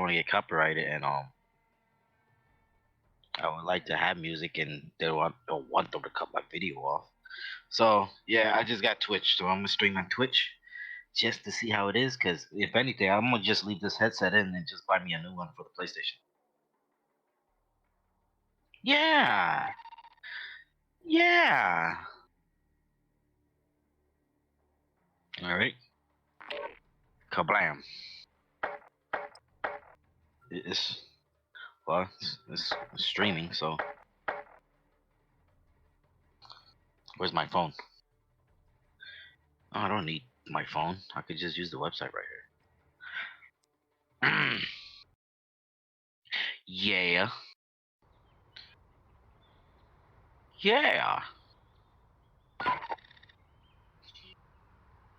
want to get copyrighted, and I would like to have music, and they don't want them to cut my video off. So yeah, I just got Twitch, so I'm gonna stream on Twitch just to see how it is. Cause if anything, I'm gonna just leave this headset in and just buy me a new one for the PlayStation. Yeah, yeah. All right. Kablam. It's well, it's streaming. So where's my phone? Oh, I don't need my phone. I could just use the website right here. Yeah. Yeah.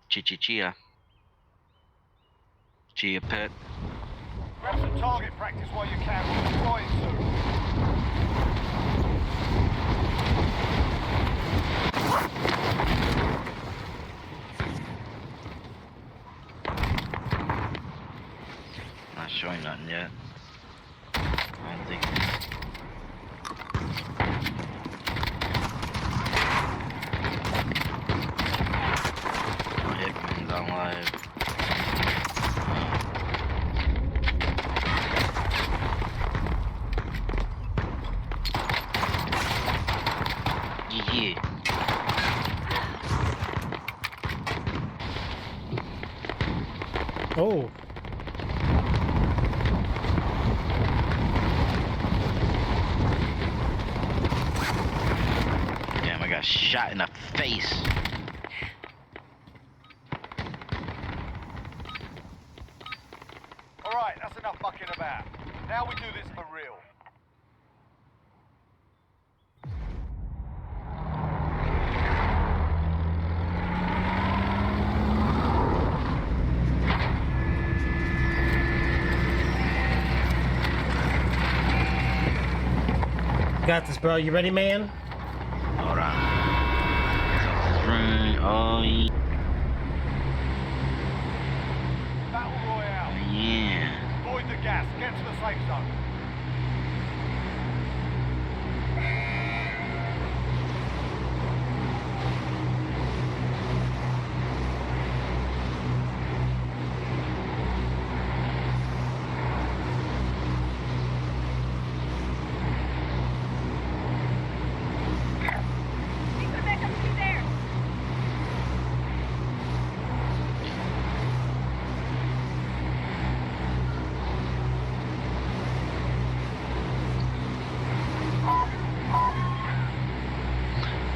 Chia. Chia pet. Grab some target practice while you can. We'll be flying soon. Not showing nothing yet. I don't think. Hitman's on live. Yeah. Oh. Damn, I got shot in the face. Alright, that's enough mucking about. Now we do this for real. Got this, bro. You ready, man? Hold on. Oh, yeah. Battle Royale. Yeah. Avoid the gas. Get to the safe zone.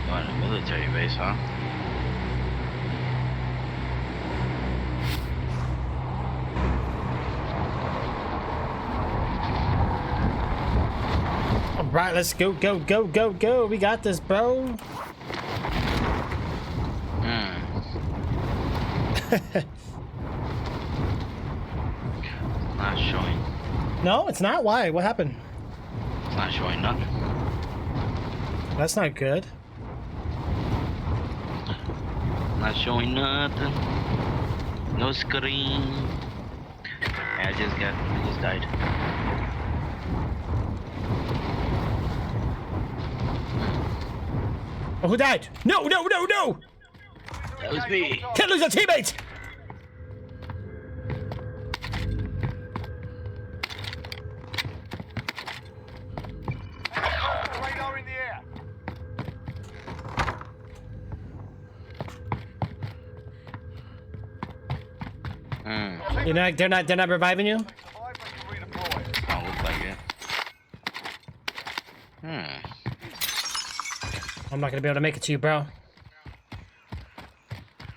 You're in a military base, huh? All right, let's go. We got this, bro. Not showing. No, it's not. Why? What happened? It's not showing nothing. That's not good. Not showing nothing. No screen. I just died. Oh, who died? No! That was me. Can't lose a teammate! Radar in the air. You're not, they're not reviving you? Survive when you redeploy. Don't look like it. I'm not gonna be able to make it to you, bro.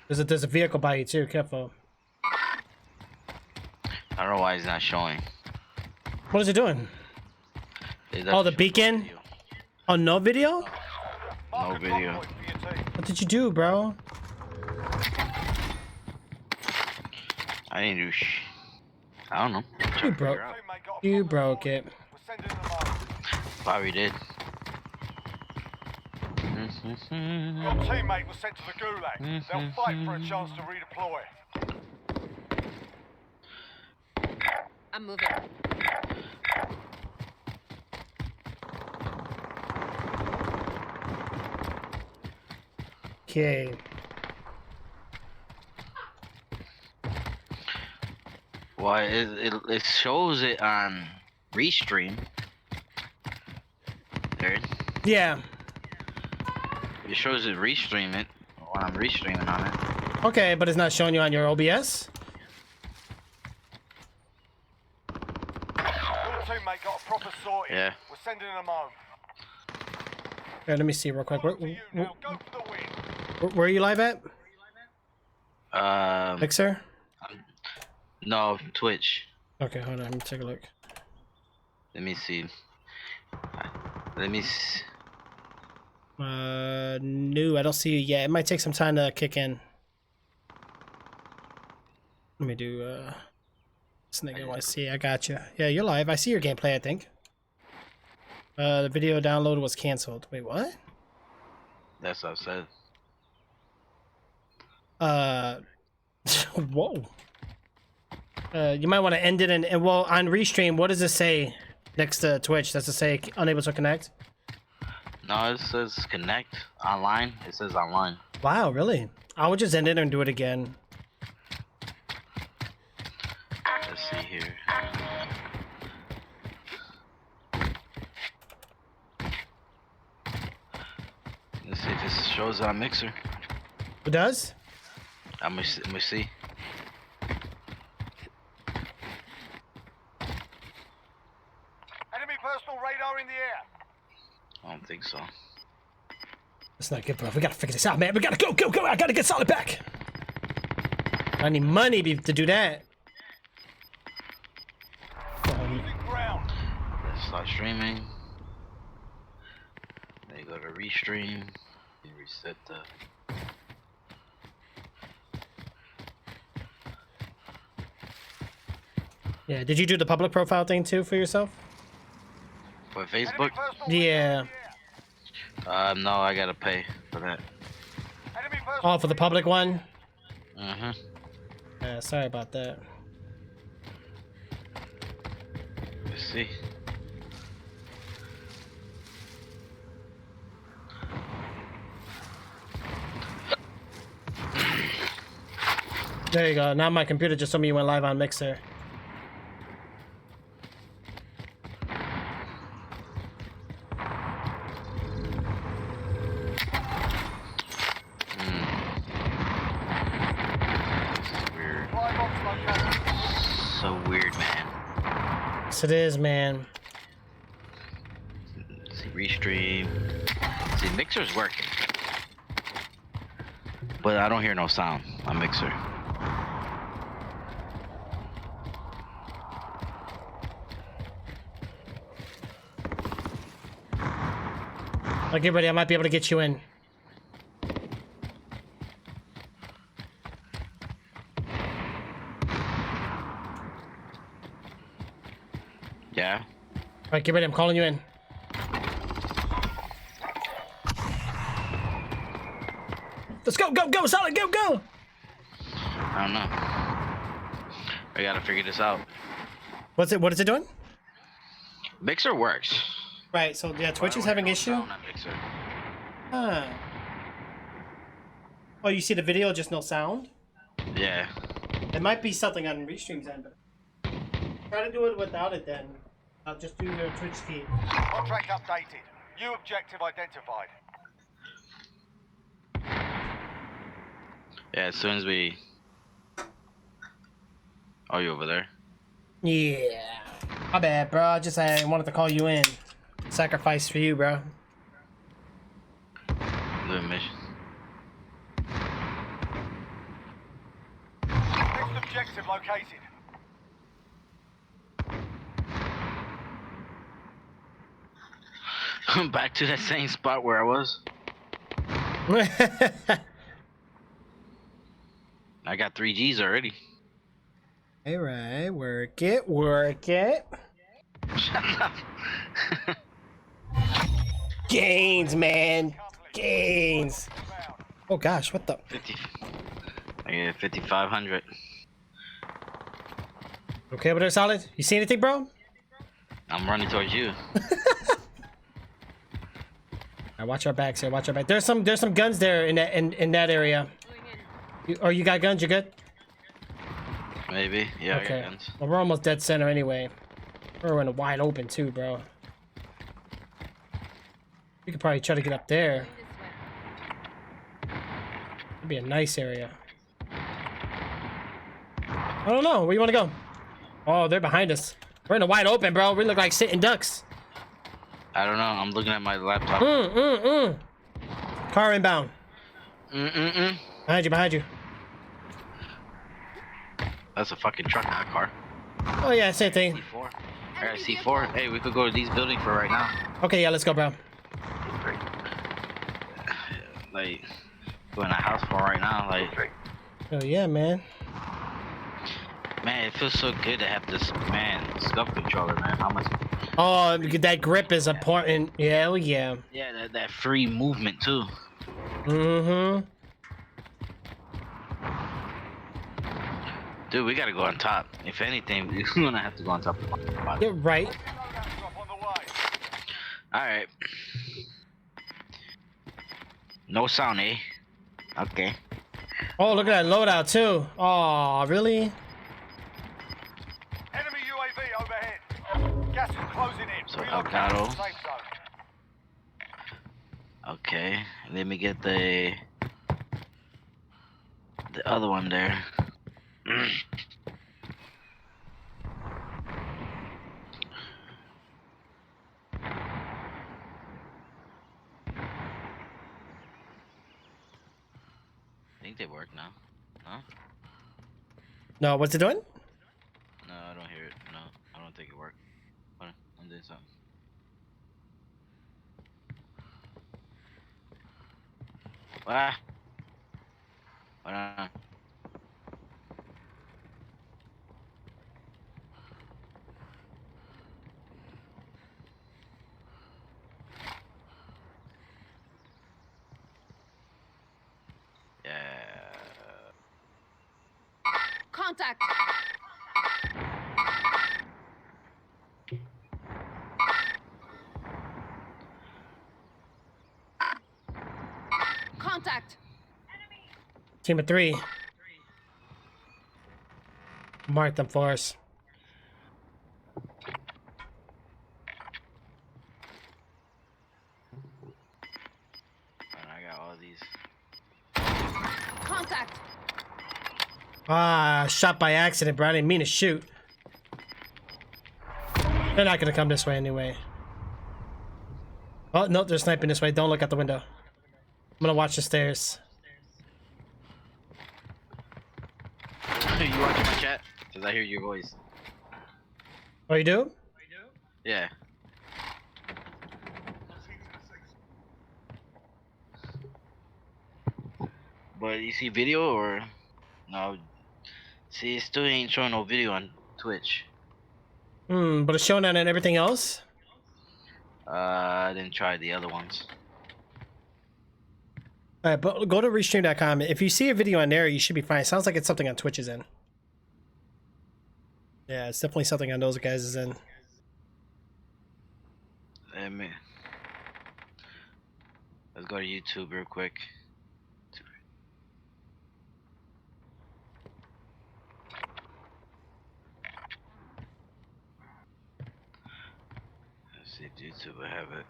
There's a vehicle by you too, careful. I don't know why it's not showing. What is it doing? Oh, the beacon? Oh, no video? No video. What did you do, bro? I didn't do I don't know. You broke it. We're sending them on. Probably did. Your teammate was sent to the gulag. They'll fight for a chance to redeploy. I'm moving. Okay. Well, it shows it on Restream. There. Yeah. It shows it restream it when I'm restreaming on it. Okay, but it's not showing you on your OBS? Your teammate got a proper sorting. Yeah. We're sending them home. Here, let me see real quick. Up to you now. Go for the win. Where are you live at? Mixer? No, Twitch. Okay, hold on. Let me take a look. Let me see. Let me see. No, I don't see you yet. It might take some time to kick in. Let me do, this nigga wanna see. I got you. Yeah, you're live. I see your gameplay, I think. The video download was canceled. Wait, what? That's what I said. Whoa. You might want to end it and well, on Restream, what does it say next to Twitch? Does it say unable to connect? No, it says connect online. It says online. Wow, really? I would just end it and do it again. Let's see here. Let's see if this shows on Mixer. It does? I'm gonna see. Enemy personal radar in the air. I don't think so. That's not good, bro. We gotta figure this out, man. We gotta go. I gotta get Solid back. I need money to do that. Losing ground. Let's start streaming. Then you go to restream. You reset the. Yeah, did you do the public profile thing too for yourself? For Facebook? Yeah. No, I gotta pay for that. Oh, for the public one? Mm-hmm. Yeah, sorry about that. Let's see. There you go. Now my computer just told me you went live on Mixer. So weird, man. Yes, it is, man. See, restream. See, Mixer's working. But I don't hear no sound on Mixer. I'll get ready. I might be able to get you in. Yeah? Alright, get ready. I'm calling you in. Let's go, Solid, go! I don't know. I gotta figure this out. What is it doing? Mixer works. Right, so yeah, Twitch is having issue? Sound on Mixer. Huh. Oh, you see the video, just no sound? Yeah. It might be something on Restream's end, but try to do it without it then. I'll just do your Twitch feed. Contract updated. New objective identified. Yeah, as soon as we... Oh, you over there? Yeah. My bad, bro. I wanted to call you in. Sacrifice for you, bro. The mission. Next objective located. I'm back to that same spot where I was. I got 3 Gs already. Alright, work it. Gains, man. Gains. Oh gosh, what the? 50. I get 5,500. Okay, but they're solid. You see anything, bro? I'm running towards you. Alright, watch our backs here. Watch our back. There's some guns there in that area. You got guns? You good? Maybe. Yeah, I Okay. got guns. Well, we're almost dead center anyway. We're in a wide open too, bro. We could probably try to get up there. It'd be a nice area. I don't know. Where you want to go? Oh, they're behind us. We're in a wide open, bro. We look like sitting ducks. I don't know. I'm looking at my laptop. Car inbound. Mm-mm-mm. Behind you. That's a fucking truck, not a car. Oh yeah, same thing. C4. I got C4. Hey, we could go to these buildings for right now. Okay, yeah, let's go, bro. Like, go in a house for right now. Like, Oh yeah, man. man, it feels so good to have this, man, scuff controller, man. How much? Oh, that grip is important. Yeah, hell yeah. Yeah, that free movement too. Mm-hmm. Dude, we gotta go on top. If anything, we're gonna have to go on top of the body. You're right. Loadout drop on the way. Alright. No sound, eh? Okay. Oh, look at that loadout too. Oh, really? Enemy UAV overhead. Gas is closing in. So, Relocate Elgato. to the safe zone. Okay. Let me get the other one there. I think they work now. Huh? No, what's it doing? No, I don't hear it. No, I don't think it worked. Hold on, I'm doing something. Ah! Hold on. Yeah. Contact. Contact. Team of 3. Mark them for us. I got all these. Contact. Ah, shot by accident, bro. I didn't mean to shoot. They're not gonna come this way anyway. Oh, no, they're sniping this way. Don't look out the window. I'm gonna watch the stairs. You watching my chat? Cause I hear your voice. Oh, you do? Yeah. But you see video or no? See, it still ain't showing no video on Twitch. But it's showing on everything else? I didn't try the other ones. Alright, but go to restream.com. If you see a video on there, you should be fine. It sounds like it's something on Twitch is in. Yeah, it's definitely something on those guys is in. Let's go to YouTube real quick. Let's see if YouTube will have it.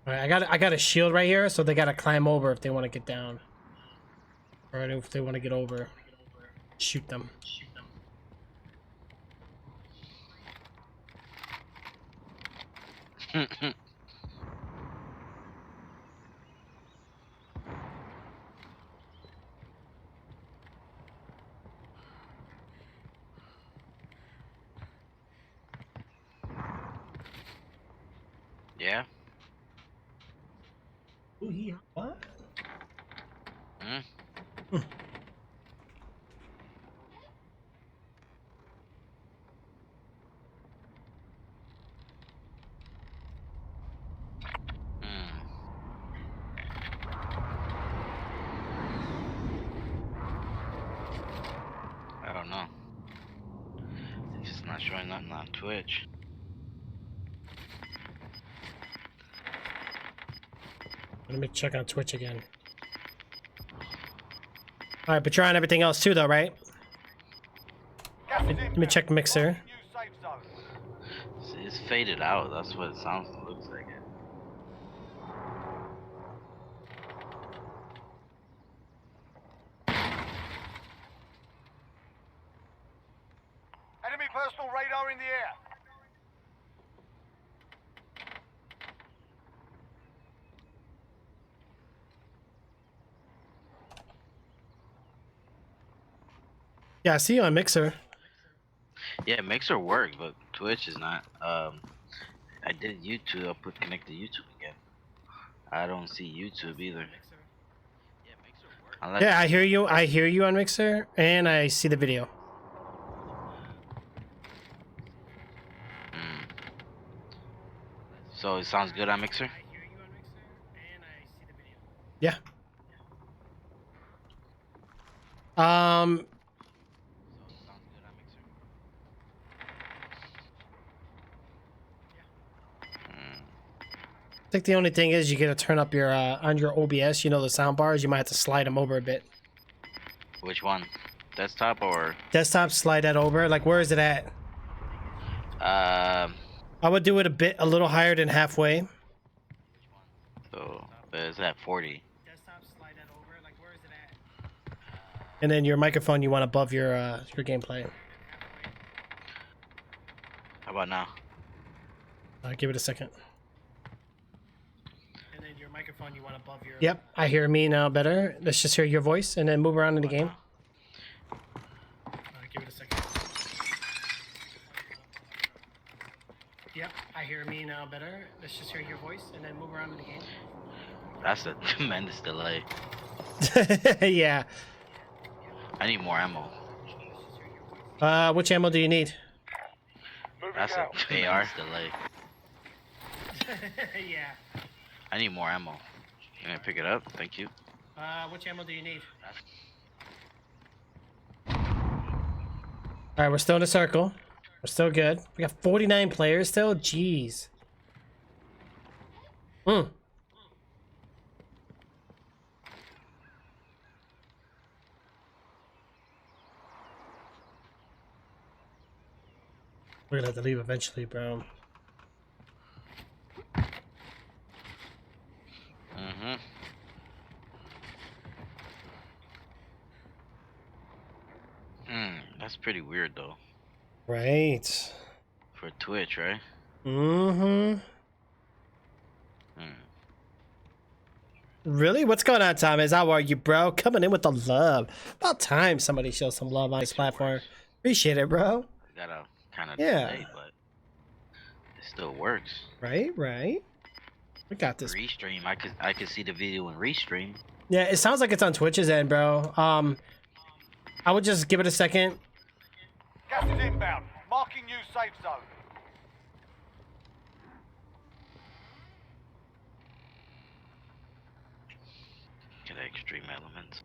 Alright, I got a shield right here, so they gotta climb over if they want to get down. Or if they want to get over. Shoot them. Yeah. What? Hmm? Not showing nothing on Twitch. Let me check on Twitch again. All right, but you're on everything else too, though, right? Gas is Let me inbound. check Mixer. Marking new safe zone. See, it's faded out. That's what it looks like it. Enemy personal radar in the air. Yeah, I see you on Mixer. Yeah, Mixer works, but Twitch is not. I did YouTube. I'll connect to YouTube again. I don't see YouTube either. Yeah, Mixer works. Unless, Yeah, I hear you. I hear you on Mixer, and I see the video. So it sounds good on Mixer. Yeah. I think the only thing is you gotta turn up your on your OBS. You know the sound bars. You might have to slide them over a bit. Which one? Desktop or? Desktop, slide that over. Like, where is it at? Um. I would do it a little higher than halfway. So it's at 40. Desktop, slide that over. Like, where is it at? And then your microphone you want above your gameplay. How about now? Give it a second. And then your microphone you want above your. Yep, I hear me now better. Let's just hear your voice and then move around in the game. Give it a second. Yep, I hear me now better. Let's just hear your voice and then move around in the game. That's a tremendous delay. Yeah. I need more ammo. Which ammo do you need? Moving That's out. a AR delay. Yeah. I need more ammo. Can I pick it up? Thank you. Which ammo do you need? Alright, we're still in a circle. We're still good. We got 49 players still? Jeez. Look We're gonna have to leave eventually, bro. That's pretty weird though. Right. For Twitch, right? Really? What's going on, Thomas? How are you, bro? Coming in with the love. About time somebody shows some love on this platform. Appreciate it, bro. Gotta kind of Yeah. delay, but it still works. Right. We got this. Restream, I could see the video in Restream. Yeah, it sounds like it's on Twitch's end, bro. I would just give it a second. Gas is inbound. Marking new safe zone. Get extreme elements.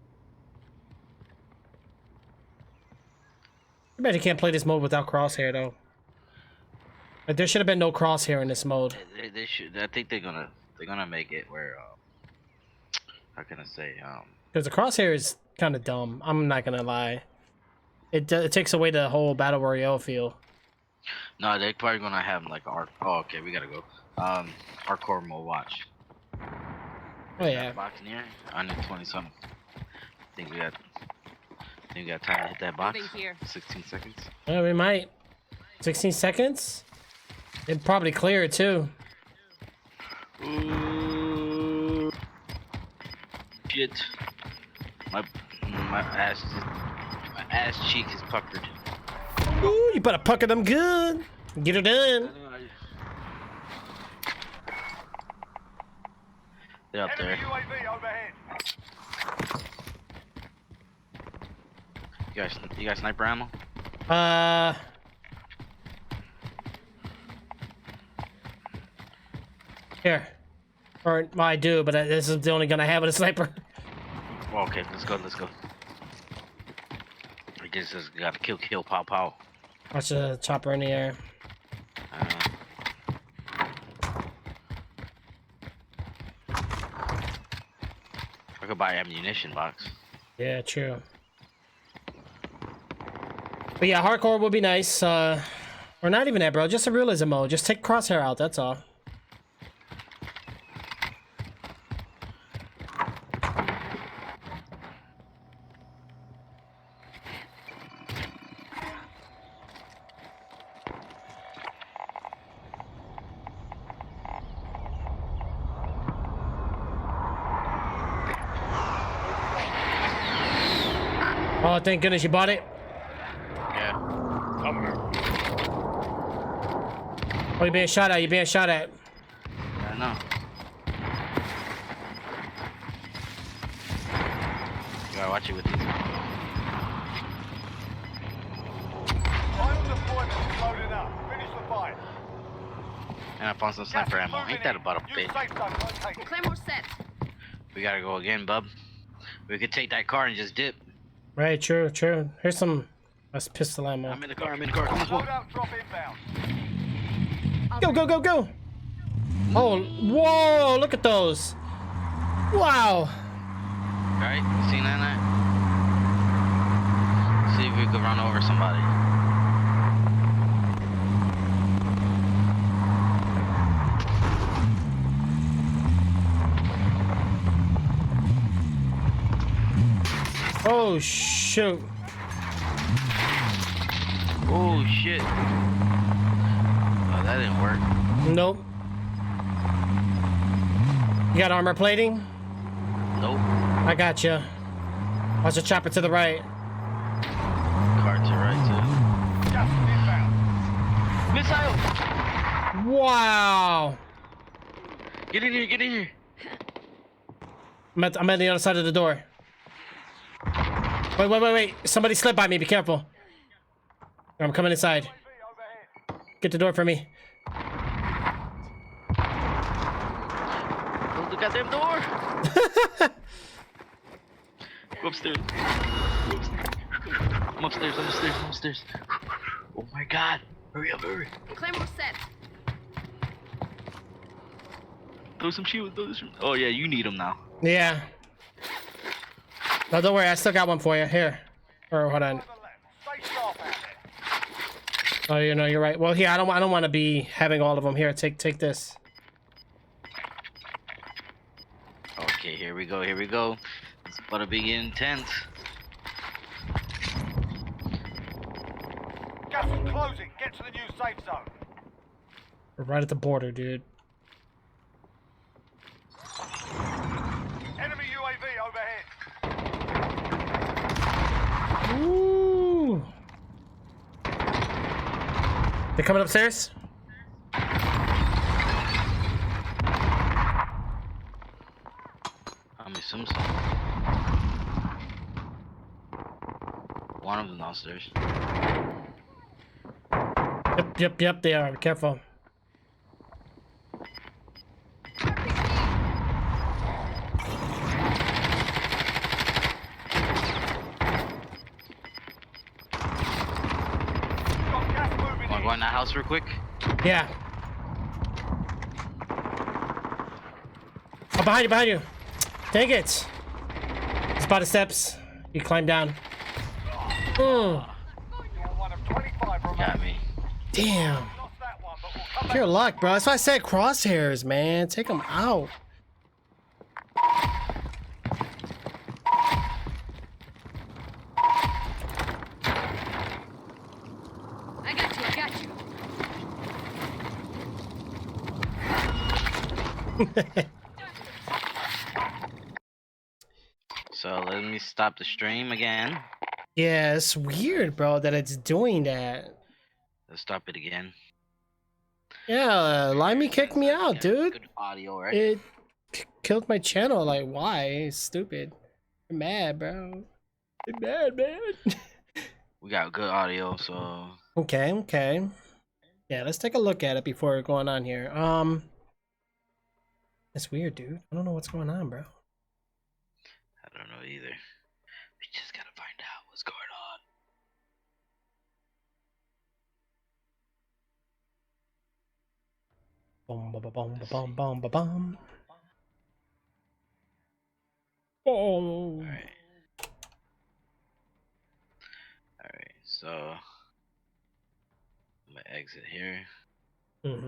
I bet you can't play this mode without crosshair, though. Like, there should have been no crosshair in this mode. They should. I think they're gonna make it where. How can I say? Because the crosshair is kind of dumb. I'm not gonna lie. It takes away the whole battle royale feel. No, they're probably gonna have like our. Oh, okay, we gotta go. Hardcore mode. Watch. Oh yeah. Box near 120 something. Think we got time to hit that box. Moving here. 16 seconds. Yeah, we might. 16 seconds. It'd probably clear it too. Ooh. Shit. My ass cheek is puckered. Ooh, you better pucker them good. Get her done. They're up Enemy there. UAV overhead. You guys sniper ammo? Here. Or, well, I do, but this is the only gun I have with a sniper. Oh, okay, let's go. I guess just gotta kill, pow, pow. Watch the chopper in the air. I could buy ammunition box. Yeah, true. But yeah, hardcore would be nice. Or not even that, bro. Just a realism mode. Just take crosshair out. That's all. Oh, thank goodness you bought it. Yeah. Oh, you're being shot at. You're being shot at. Yeah, I know. You gotta watch it with these. Final deployment is loading up. Finish the fight. And I found some sniper ammo. Ain't that about a New bitch? safe zone located. Claymore set. We gotta go again, bub. We could take that car and just dip. Right, true, true. Here's some that's pistol ammo. I'm in the car. I'm in the car. Come on, come on. Loadout drop inbound. Go, go, go, go! Oh, whoa! Look at those! Wow! Right? You seen that? Night? See if we could run over somebody. Oh shoot! Oh shit! Oh, that didn't work. Nope. You got armor plating? Nope. I got you. Watch the chopper to the right. Car to right too. Gas inbound. Missile! Wow! Get in here! Get in here! I'm at the other side of the door. Wait, wait, wait, wait! Somebody slipped by me. Be careful. I'm coming inside. Get the door for me. Close the goddamn door! Go upstairs. Go upstairs. I'm upstairs. I'm upstairs. I'm upstairs. Oh my god! Hurry up! Hurry! Claymore set. Throw some shield. Throw the shield. Oh yeah, you need them now. Yeah. No, don't worry. I still got one for you. Here. Or hold on. Stay sharp out there. Oh, you know, you're right. Well, here. I don't want to be having all of them. Here, take this. Okay, here we go. Here we go. It's about to be intense. Gas is closing. Get to the new safe zone. We're right at the border, dude. Enemy UAV overhead. Ooh. They're coming upstairs. I'm assuming so. One of them downstairs. Yep. They are. Be careful. Got gas moving Wanna in. go in that house real quick? Yeah. Oh, behind you. Dang it. He's by the steps. He climbed down. You're one of 25 Got remaining. me. Damn. Lost that one, but we'll come back. Pure luck, bro. That's why I said crosshairs, man. Take them out. I got you. I got you. So let me stop the stream again. Yeah, it's weird, bro, that it's doing that. Let's stop it again. Yeah, Limey kicked me out, dude. Good audio, right? It killed my channel. Like, why? It's stupid. I'm mad, bro. I'm mad, man. We got good audio, so Okay. Yeah, let's take a look at it before going on here. It's weird, dude. I don't know what's going on, bro. I don't know either. We just gotta find out what's going on. Boom, ba, ba, boom, ba, bum, bum, ba, bum. Oh. Alright. Alright, so I'm gonna exit here. Mm-hmm.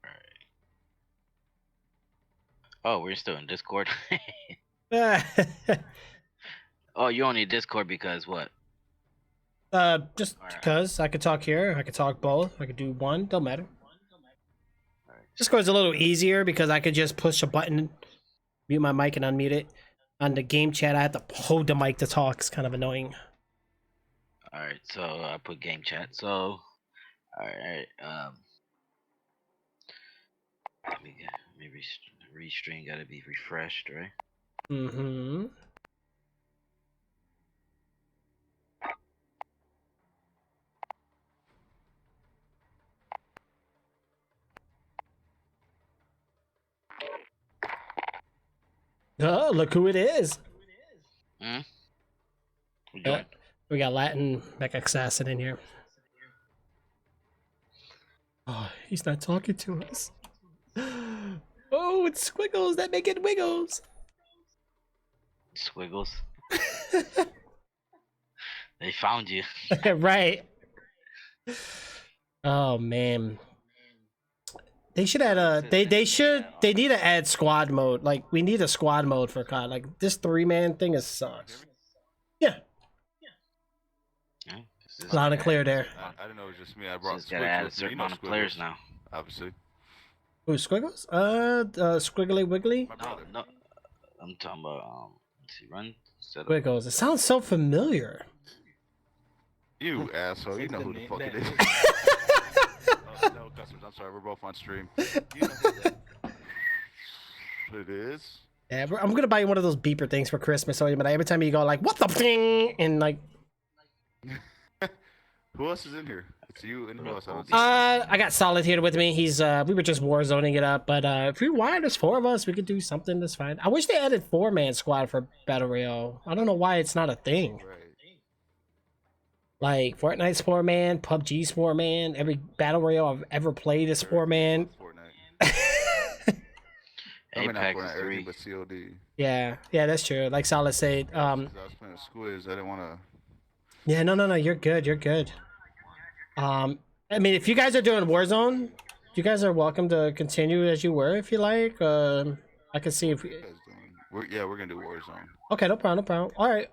Alright. Oh, we're still in Discord. Oh, you only Discord because what? Just Alright. because I could talk here, I could talk both, I could do one, don't matter. Alright. Discord's a little easier because I could just push a button, mute my mic and unmute it. On the game chat, I have to hold the mic to talk. It's kind of annoying. Alright, so I put game chat. So, alright, let me restream. Gotta be refreshed, right? Mm-hmm. Oh, look who it is. Hmm. We joined. We got Latin Mech Assassin in here. Oh, he's not talking to us. Oh, it's squiggles that make it wiggles. Squiggles. They found you. Right. Oh man. They should add a they need to add squad mode. Like we need a squad mode for COD. Like this 3-man thing is sucks. Yeah. Yeah, Loud and clear there. I didn't know it was just me. I brought Just gotta add a certain amount of players now. Obviously. Ooh, squiggles? Squiggly wiggly? My No, brother. no. I'm talking about let's see, run setup. Squiggles. It sounds so familiar. You asshole. You know who the fuck it is. No customers. I'm sorry. We're both on stream. You know who that it is. Yeah, I'm gonna buy you one of those beeper things for Christmas. So every time you go like, what the thing? And like, Who else is in here? It's you and who else? I don't see. I got Solid here with me. He's we were just war zoning it up, but if we want, there's 4 of us. We could do something that's fine. I wish they added 4-man squad for Battle Royale. I don't know why it's not a thing. Right. Like Fortnite's 4-man, PUBG's 4-man. Every Battle Royale I've ever played is 4-man. Fortnite. I mean, not Apex Fortnite, is everything 3. but COD. Yeah, that's true. Like Solid said, Since I was playing with Squiz, I didn't want to. yeah, no, you're good, you're good. I mean, if you guys are doing Warzone, you guys are welcome to continue as you were if you like. I can see if we... We're gonna do Warzone. Okay, no problem, no problem. All right,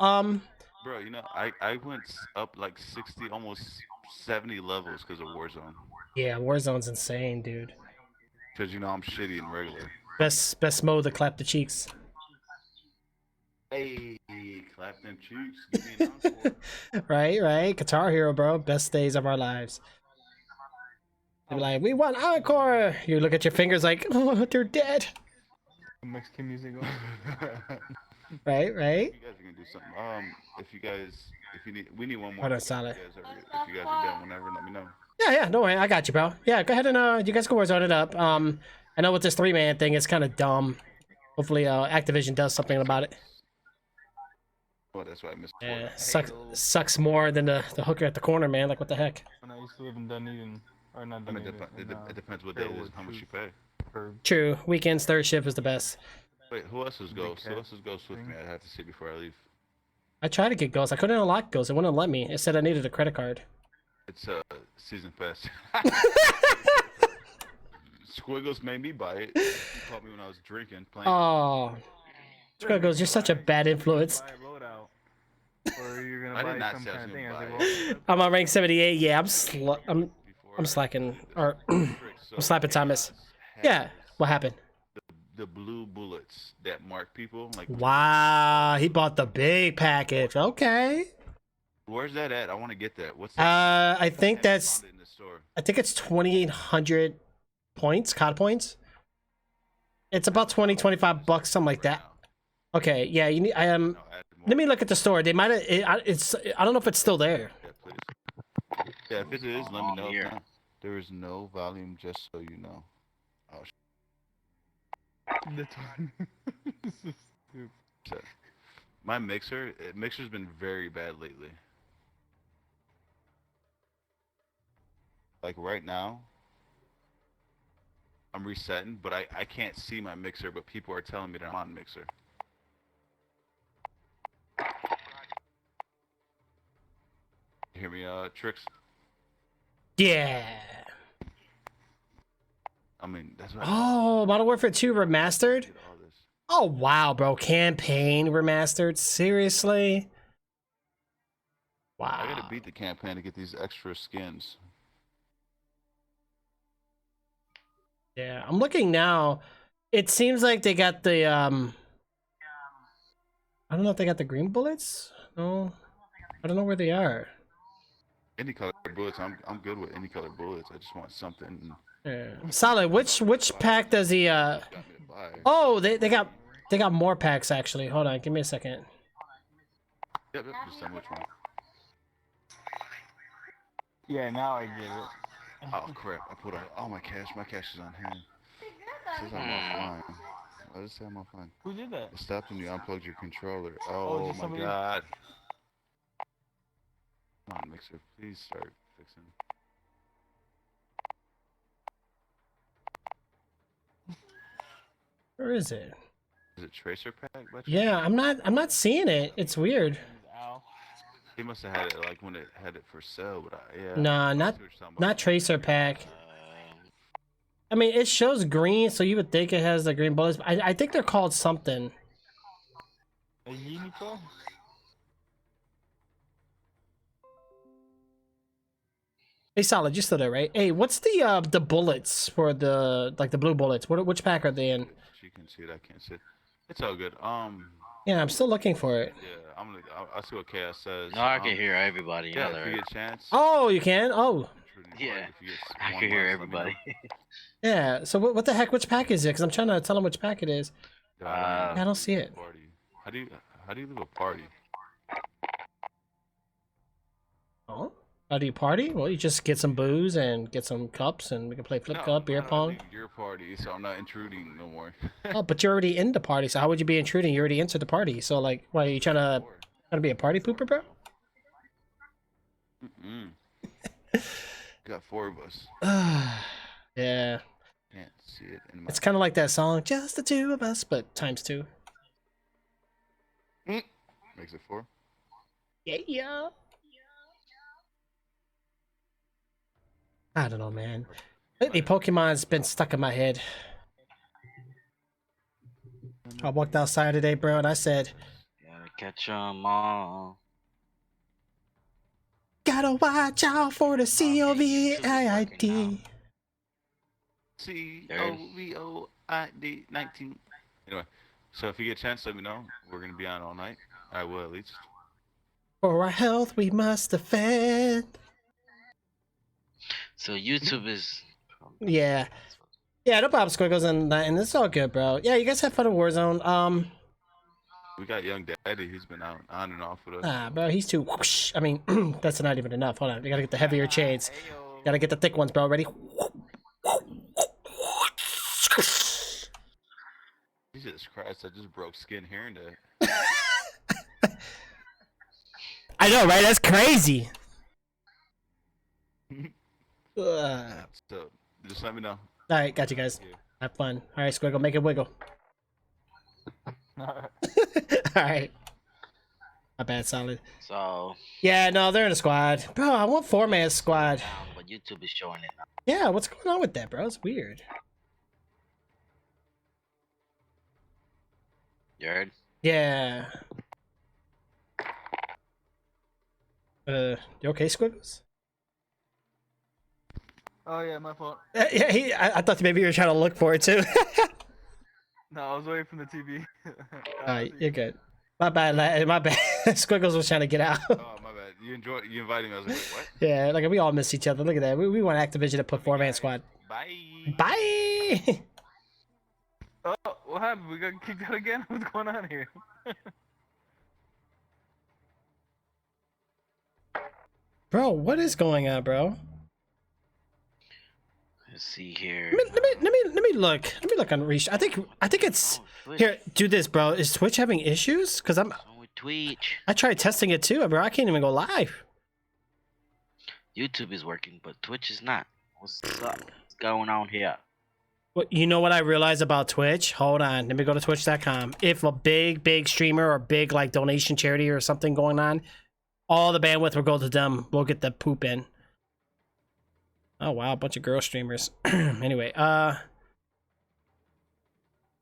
Bro, you know, I went up like 60, almost 70 levels because of Warzone. yeah, Warzone's insane, dude. Because, you know, I'm shitty in regular. Best mode to clap the cheeks. Hey, clap them cheeks. Give me an encore. Right. Guitar Hero, bro. Best days of our lives. They'd be like, we want encore. You look at your fingers like, oh, they're dead. Mexican music on. Right. You guys are gonna do something. If you need, we need one more. Hold on, Solid. If you guys are down whenever, let me know. Yeah, don't worry. I got you, bro. Yeah, go ahead and you guys can Warzone it up. I know with this 3-man thing, it's kind of dumb. Hopefully, Activision does something about it. Oh, that's why I missed. Yeah, sucks more than the hooker at the corner, man. Like, what the heck? When I used to live in Dunedin, or not I mean, Dunedin. it depends what day it is, how much you pay. True. Weekends, third shift is the best. Wait, who else is Ghost? Who else is Ghost with me? I have to see before I leave. I tried to get Ghost. I couldn't unlock Ghost. It wouldn't let me. It said I needed a credit card. It's season pass. Squiggles made me buy it. He called me when I was drinking, playing. Oh, Squiggles, you're such a bad influence. Buy a loadout, or you're gonna I buy did not some say I kind was of thing. I gonna was buy like, it. well, I'm on rank 78. Yeah, I'm Before slacking. Or So I'm slapping Thomas. has Yeah, what happened? The blue bullets that mark people. Like, Wow, he bought the big package. Okay. where's that at? I want to get that. What's that? I think I haven't that's. found it in the store. I think it's 2,800 points, COD points. It's about 20-25 bucks, something like that. Okay, yeah, you need. No, add more. Let me look at the store. They might have. It's. I don't know if it's still there. Yeah, please. Yeah, if it is, let me know. Here. No. There is no volume, just so you know. Oh, that's this is stupid. shit. My mixer's been very bad lately. Like right now, I'm resetting, but I can't see my mixer, but people are telling me that I'm on mixer. You hear me, Trix? Yeah. I mean, that's what Oh, Modern Warfare 2 remastered? did all this. Oh, wow, bro. Campaign remastered? Seriously? Wow. I gotta beat the campaign to get these extra skins. Yeah, I'm looking now. It seems like they got the, I don't know if they got the green bullets. No, I don't know where they are. Any color bullets, I'm good with any color bullets. I just want something. Yeah. Solid. Which pack does he, Got me to buy. Oh, they got more packs actually. Hold on, give me a second. Yep, just tell me which one. Yeah, now I get it. Oh crap! I put all my cash. My cash is on hand. It says I'm offline. Why does it say I'm offline? Who did that? It stopped when you unplugged your controller. Oh, Oh just my somebody- god! Come on, mixer, please start fixing. Where is it? Is it tracer pack? by chance? Yeah, I'm not seeing it. It's weird. Ow. He must have had it like when it had it for sale, but yeah. Nah, I not see what you're talking about. not tracer pack. I mean, it shows green, so you would think it has the green bullets. I think they're called something. A unicorn? Hey, Solid, you still there, right? Hey, what's the bullets for the the blue bullets? Which pack are they in? She can see it. I can't see it. It's all good. Yeah, I'm still looking for it. Yeah, I'll see what Chaos says. No, I can hear everybody. Yeah, Yeah, if you get a chance. Oh, you can. Oh, Yeah, if you get I one can hear less, let me know. everybody. yeah. So what the heck? Which pack is it? Because I'm trying to tell them which pack it is. Yeah, I don't see it. Party. How do you leave a party? Oh, how do you party? Well, you just get some booze and get some cups, and we can play flip cup, beer no, pong. leave your party, so I'm not intruding no more. Oh, but you're already in the party, so how would you be intruding? You already entered the party, so like, why are you trying to be a party pooper, bro? Got 4 of us. Yeah, Can't see it in my. it's kind of like that song, "Just the Two of Us," but times 2. Makes it 4. Yeah. I don't know, man. Lately, Pokemon's been stuck in my head. I walked outside today, bro, and I said, Gotta catch 'em all. "Gotta watch out for the COVID-19." COVID 19. Anyway, so if you get a chance, let me know. We're gonna be on all night. I will at least. For our health, we must defend. So YouTube is. Yeah. Yeah, no problem, Squiggles, and it's all good, bro. Yeah, you guys have fun in Warzone. We got young Daddy. He's been out on and off with us. Bro, he's too whoosh. I mean, that's not even enough. Hold on, we gotta get the heavier chains. Gotta get the thick ones, bro. Ready? Jesus Christ! I just broke skin hearing that. I know, right? That's crazy. All So just let me know. right, got you guys. Have fun. All right, Squiggle, make it wiggle. All right. My bad, Solid. So. Yeah, no, they're in a squad, bro. I want 4-man squad. But YouTube is showing it now. Yeah, what's going on with that, bro? It's weird. You heard? Yeah. You okay, Squiggles? Oh yeah, my fault. Yeah, I thought maybe you were trying to look for it too. No, I was away from the TV. Alright, you're good. My bad, my bad. Squiggles was trying to get out. Oh my bad. You invited me. I was like, wait, what? Yeah, like we all miss each other. Look at that. We want Activision to put 4-man squad. Bye. Bye. Oh, what happened? We got kicked out again? What's going on here? Bro, what is going on, bro? Let's see here. Let me look. Let me look on Reach. I think it's Twitch. here. Do this, bro. Is Twitch having issues? Cause What's wrong with Twitch? I tried testing it too, bro. I can't even go live. YouTube is working, but Twitch is not. What's up? What's going on here? Well, you know what I realized about Twitch? Hold on, let me go to twitch.com. If a big streamer or big like donation charity or something going on, all the bandwidth will go to them. We'll get the poop in. Oh wow, a bunch of girl streamers. Anyway, I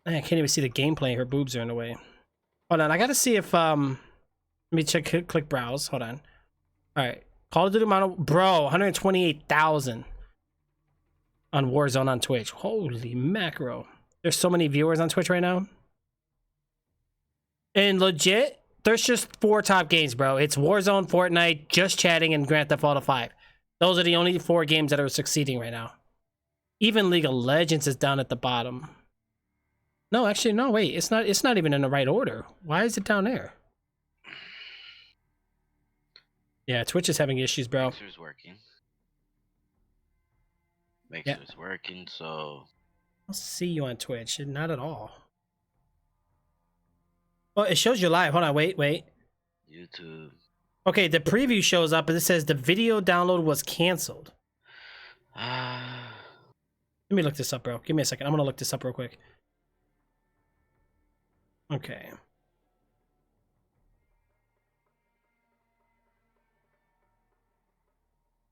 can't even see the gameplay. Her boobs are in the way. Hold on, I gotta see if let me check. Click browse. Hold on. All right, Call of Duty Modern, bro, 128,000 on Warzone on Twitch. Holy macro! There's so many viewers on Twitch right now. And legit, there's just 4 top games, bro. It's Warzone, Fortnite, Just Chatting, and Grand Theft Auto 5. Those are the only 4 games that are succeeding right now. Even League of Legends is down at the bottom. No, actually, no, wait. It's not even in the right order. Why is it down there? Yeah, Twitch is having issues, bro. Mixer's working. Mixer's working, so... I'll see you on Twitch. Not at all. Oh, it shows you live. Hold on, wait. YouTube. Okay, the preview shows up and it says the video download was canceled. Let me look this up, bro. Give me a second. I'm gonna look this up real quick. Okay.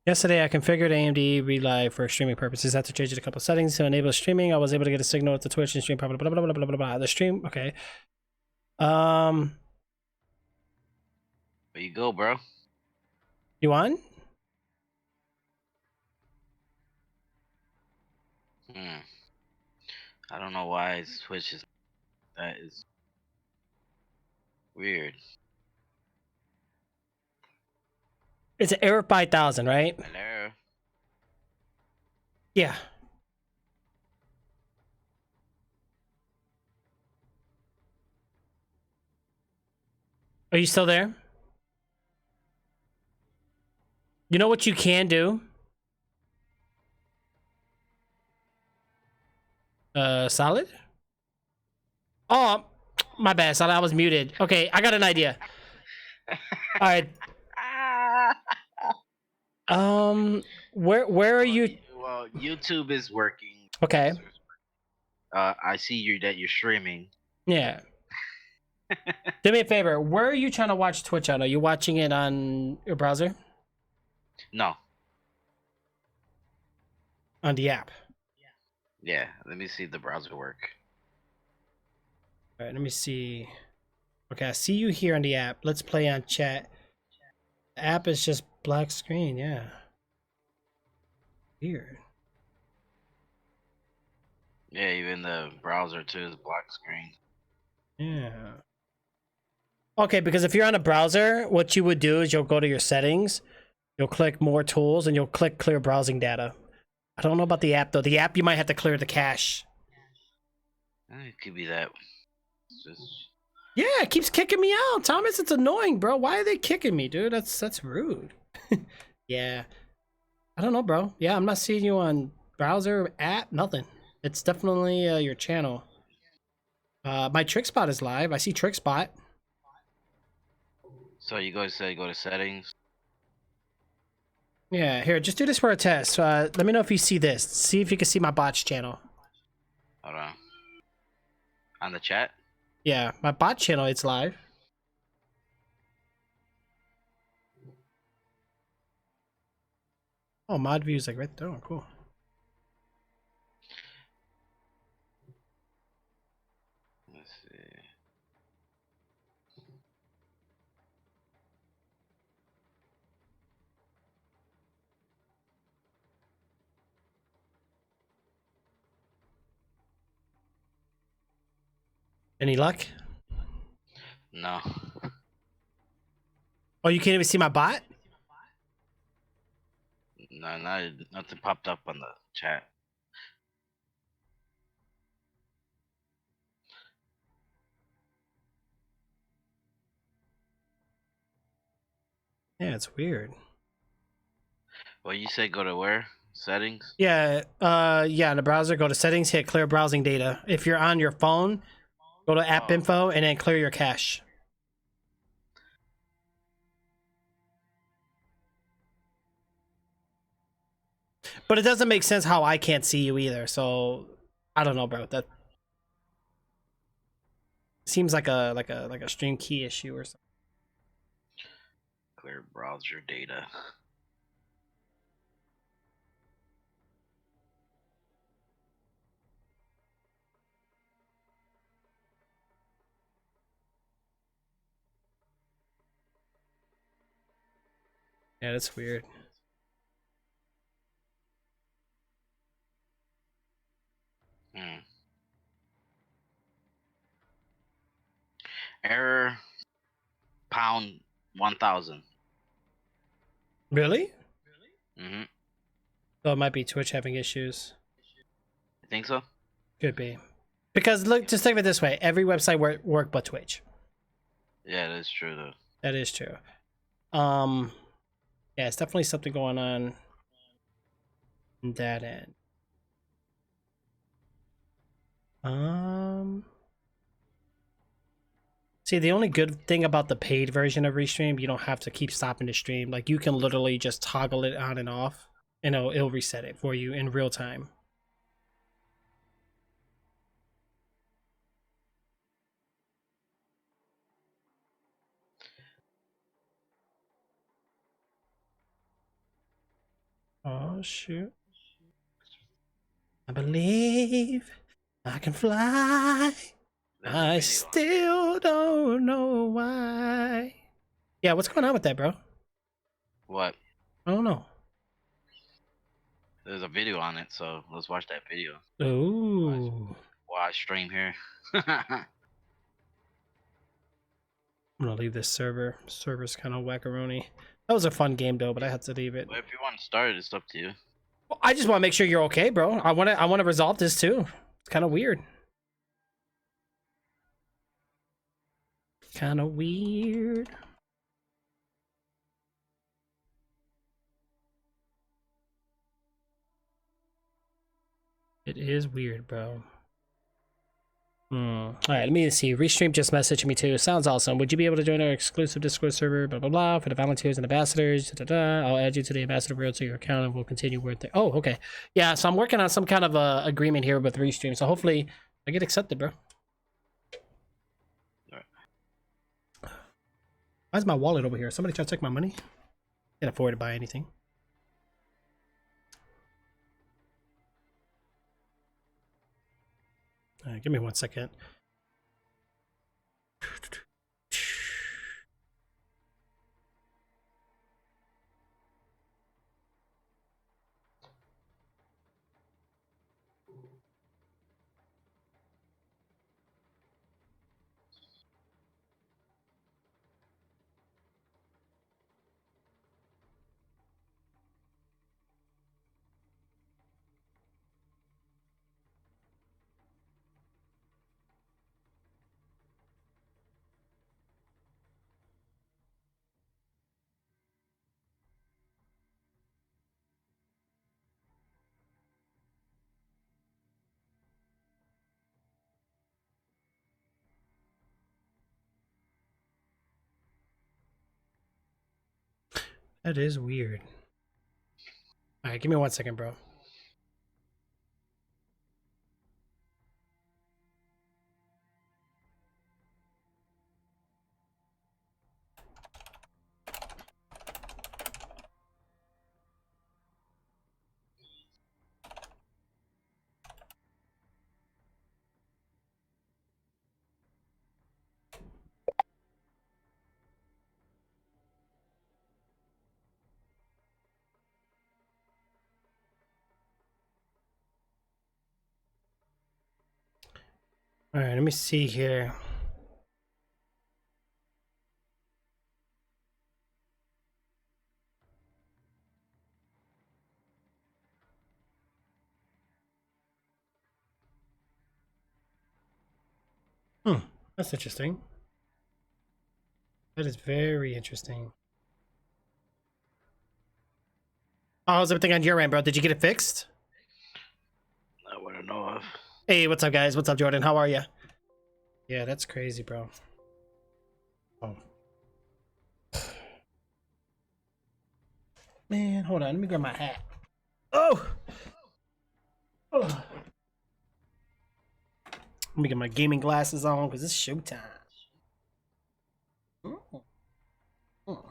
Yesterday, I configured AMD Relive for streaming purposes. After changing a couple settings to enable streaming, I was able to get a signal to Twitch and stream. Blah blah blah blah blah blah blah. The stream, okay. There you go, bro. You on? I don't know why Twitch is. That is weird. It's an error 5,000, right? Hello. Yeah. Are you still there? You know what you can do? Solid? Oh, my bad, Solid. I was muted. Okay, I got an idea. All right. Where are you? Well, YouTube is working. Okay. I see that you're streaming. Yeah. Do me a favor. Where are you trying to watch Twitch on? Are you watching it on your browser? No. On the app. Yeah. Let me see the browser work. All right. Let me see. Okay, I see you here on the app. Let's play on chat. The app is just black screen. Yeah. Weird. Yeah, even the browser too is black screen. Yeah. Okay, because if you're on a browser, what you would do is you'll go to your settings, you'll click more tools, and you'll click clear browsing data. I don't know about the app though. The app you might have to clear the cache. It could be that. Just... Yeah, it keeps kicking me out, Thomas. It's annoying, bro. Why are they kicking me, dude? That's rude. Yeah. I don't know, bro. Yeah, I'm not seeing you on browser, app, nothing. It's definitely your channel. My Trixzbot is live. I see Trixzbot. So you go to settings. Yeah, here, just do this for a test. Let me know if you see this. See if you can see my bot's channel. Hold on. On the chat? Yeah, my bot channel, it's live. Oh, mod views like right there. Oh, cool. Let's see. Any luck? No. Oh, you can't even see my bot? No, nothing popped up on the chat. Yeah, it's weird. Well, you said go to where? Settings? Yeah, yeah, in the browser, go to settings, hit clear browsing data. If you're on your phone, go to app info and then clear your cache. But it doesn't make sense how I can't see you either. So I don't know, bro. That seems like a stream key issue or something. Clear browser data. Yeah, that's weird. Error pound 1000. Really? Mm-hmm. So it might be Twitch having issues. You think so? Could be. Because look, just think of it this way: every website work but Twitch. Yeah, that's true though. That is true. Yeah, it's definitely something going on in that end. See, the only good thing about the paid version of Restream, you don't have to keep stopping the stream. Like, you can literally just toggle it on and off, and it'll reset it for you in real time. Oh, shoot. I believe I can fly. There's a I video. still don't know why. Yeah, what's going on with that, bro? What? I don't know. There's a video on it, so let's watch that video. Ooh. While I stream here. I'm gonna leave this server. Server's kind of wackaroni. That was a fun game though, but I had to leave it. Well, if you want to start it, it's up to you. Well, I just want to make sure you're okay, bro. I want to resolve this too. It's kind of weird. Kind of weird. It is weird, bro. All right, let me see. Restream just messaged me too. Sounds awesome. Would you be able to join our exclusive Discord server? Blah blah blah. For the volunteers and ambassadors. Da, da, da. I'll add you to the ambassador world to your account, and we'll continue with it. Oh, okay. Yeah. So I'm working on some kind of agreement here with Restream. So hopefully I get accepted, bro. Why's my wallet over here? Somebody try to take my money? Can't afford to buy anything. Give me 1 second. That is weird. All right, give me 1 second, bro. All right, let me see here. That's interesting. That is very interesting. Oh, how's everything on your end, bro? Did you get it fixed? I want to know of. Hey, what's up, guys? What's up, Jordan? How are you? Yeah, that's crazy, bro. Oh. Man, hold on. Let me grab my hat. Oh. Let me get my gaming glasses on because it's showtime. Oh. Oh.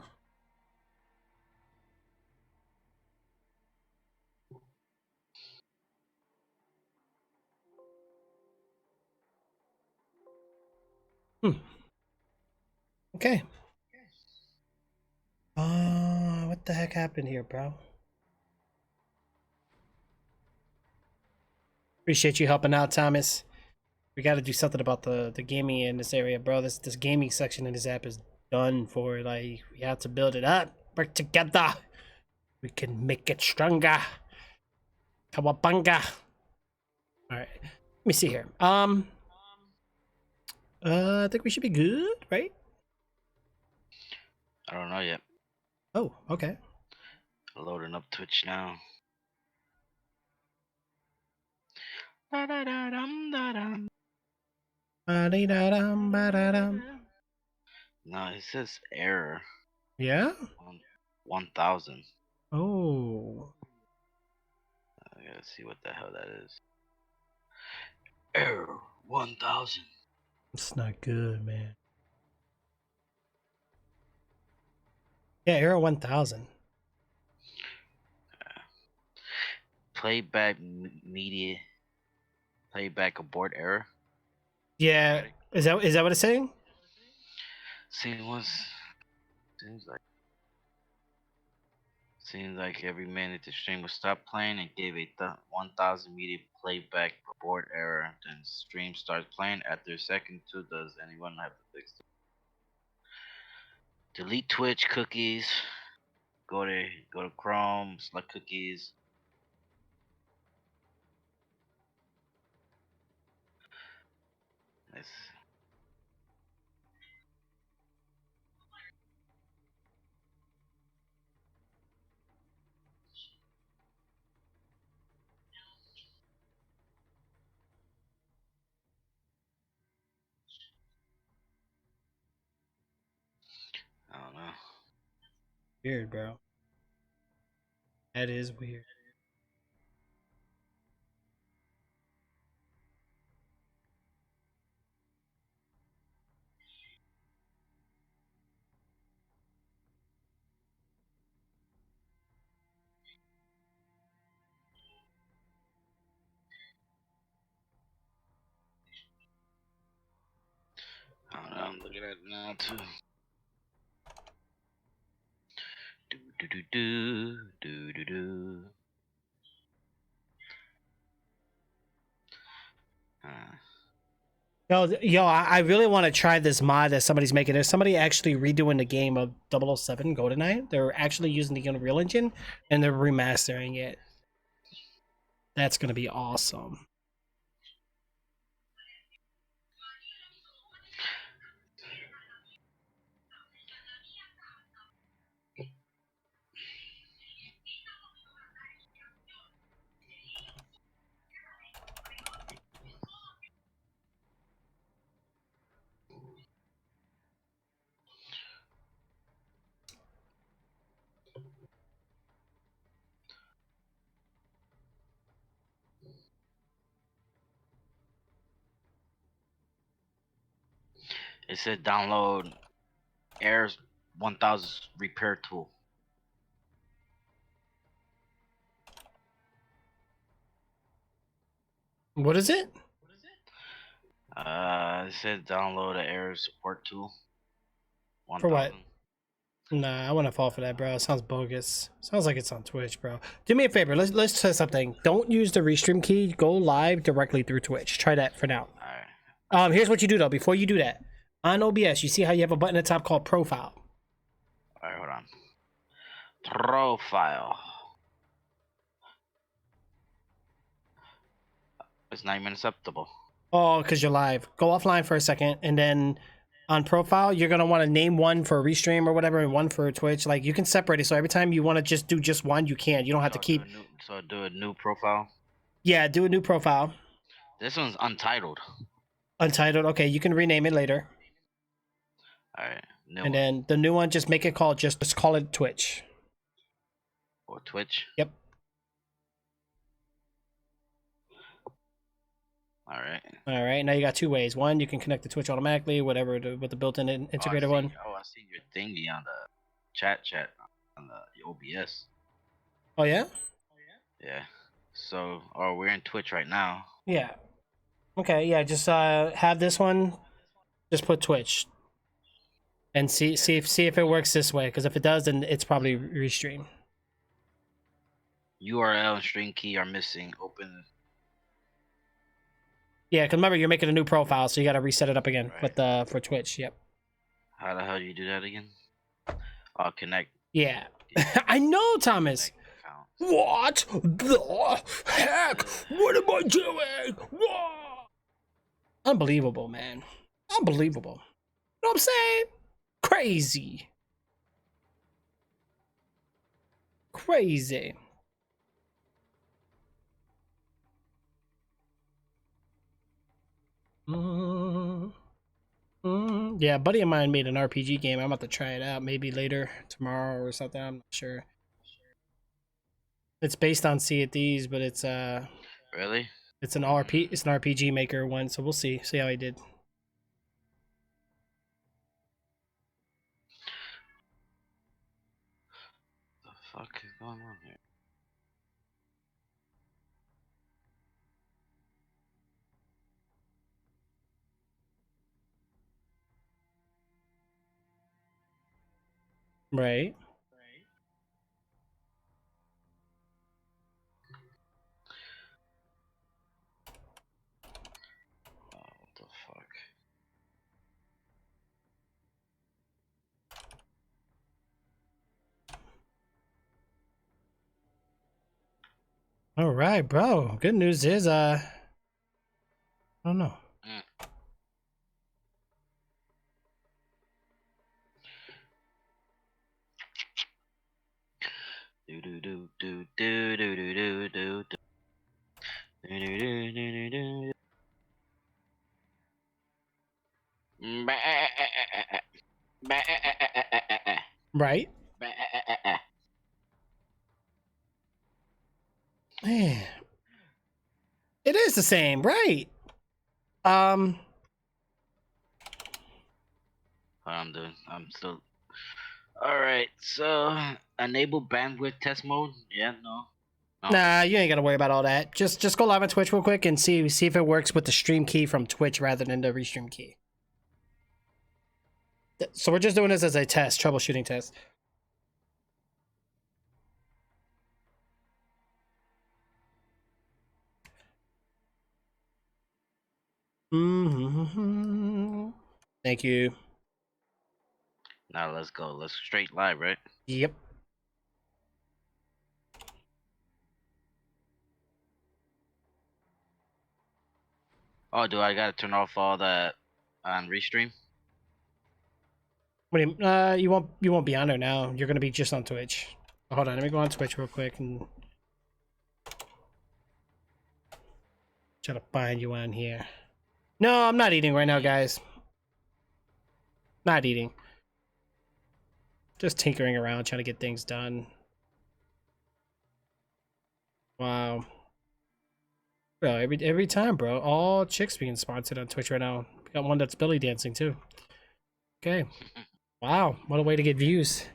Okay. What the heck happened here, bro? Appreciate you helping out, Thomas. We got to do something about the gaming in this area, bro. This gaming section in this app is done for. Like, we have to build it up. Work together. We can make it stronger. Kawabanga. All right. Let me see here. I think we should be good, right? I don't know yet. Oh, okay. Loading up Twitch now. Da-da-da-dum-da-dum. Ba-dee-da-dum, ba-da-dum. No, it says error. Yeah? 1,000. Oh. I gotta see what the hell that is. Error 1,000. It's not good, man. Yeah, error 1000. Playback media. Playback abort error. Yeah. Is that what it's saying? Seems like every minute the stream will stop playing and gave a 1,000 media playback abort error. Then stream starts playing. After a second, two, does anyone have to fix it? Delete Twitch cookies. Go to Chrome. Select cookies. Let's, I don't know. Weird, bro. That is weird. I don't know. I'm looking at it now too. Do do do do do do do. Yo, I really want to try this mod that somebody's making. There's somebody actually redoing the game of 007 GoldenEye. They're actually using the Unreal Engine and they're remastering it. That's gonna be awesome. It said download Airs 1000 repair tool. What is it? It said download an error support tool. 1,000. For what? Nah, I wouldn't fall for that, bro. It sounds bogus. Sounds like it's on Twitch, bro. Do me a favor. Let's try something. Don't use the restream key. Go live directly through Twitch. Try that for now. Alright. Here's what you do though. Before you do that, on OBS, you see how you have a button at the top called Profile. Alright, hold on. Profile. It's not even acceptable. Oh, because you're live. Go offline for a second, and then on Profile, you're gonna want to name one for restream or whatever, and one for Twitch. Like you can separate it. So every time you want to just do just one, you can. You don't have to keep. Do a new profile. Yeah, do a new profile. This one's untitled. Untitled. Okay, you can rename it later. Alright. And then the new one, just make it call just call it Twitch. Or Twitch. Yep. All right. All right, now you got two ways. One, you can connect to Twitch automatically, whatever, with the built-in integrated one. I see your thingy on the chat on the OBS. Oh yeah. Yeah. So, we're in Twitch right now. Yeah. Okay. Yeah. Just have this one. Just put Twitch and see if it works this way. Because if it does, then it's probably restream. URL and string key are missing. Open. Yeah. Because remember, you're making a new profile, so you got to reset it up again. Right. But the for Twitch, yep. How the hell do you do that again? I'll connect. Yeah. I know, Thomas. What the heck? What am I doing? What? Unbelievable, man. Unbelievable. You know what I'm saying? Crazy. Crazy. Yeah, a buddy of mine made an RPG game. I'm about to try it out maybe later tomorrow or something. I'm not sure. It's based on Sea of Thieves, but it's Really? it's an RPG maker one, so we'll see how he did. The fuck is going on here? Right. Oh, what the fuck? All right, bro. Good news is I don't know. Do do do do do do do do do do. Do do do do do. Right? Man. It is the same, right? I'm doing. I'm still. All right. So enable bandwidth test mode. Yeah. No. Nah, you ain't gotta worry about all that. Just go live on Twitch real quick and see if it works with the stream key from Twitch rather than the restream key. So we're just doing this as a test, troubleshooting test. Thank you. Now let's go. Let's straight live, right? Yep. Oh, do I gotta turn off all that on restream? What do you won't be on there now. You're gonna be just on Twitch. Hold on, let me go on Twitch real quick and try to find you on here. No, I'm not eating right now, guys. Not eating. Just tinkering around, trying to get things done. Wow. Bro, every time, bro. All chicks being sponsored on Twitch right now. We got one that's belly dancing too. Okay. Wow, what a way to get views.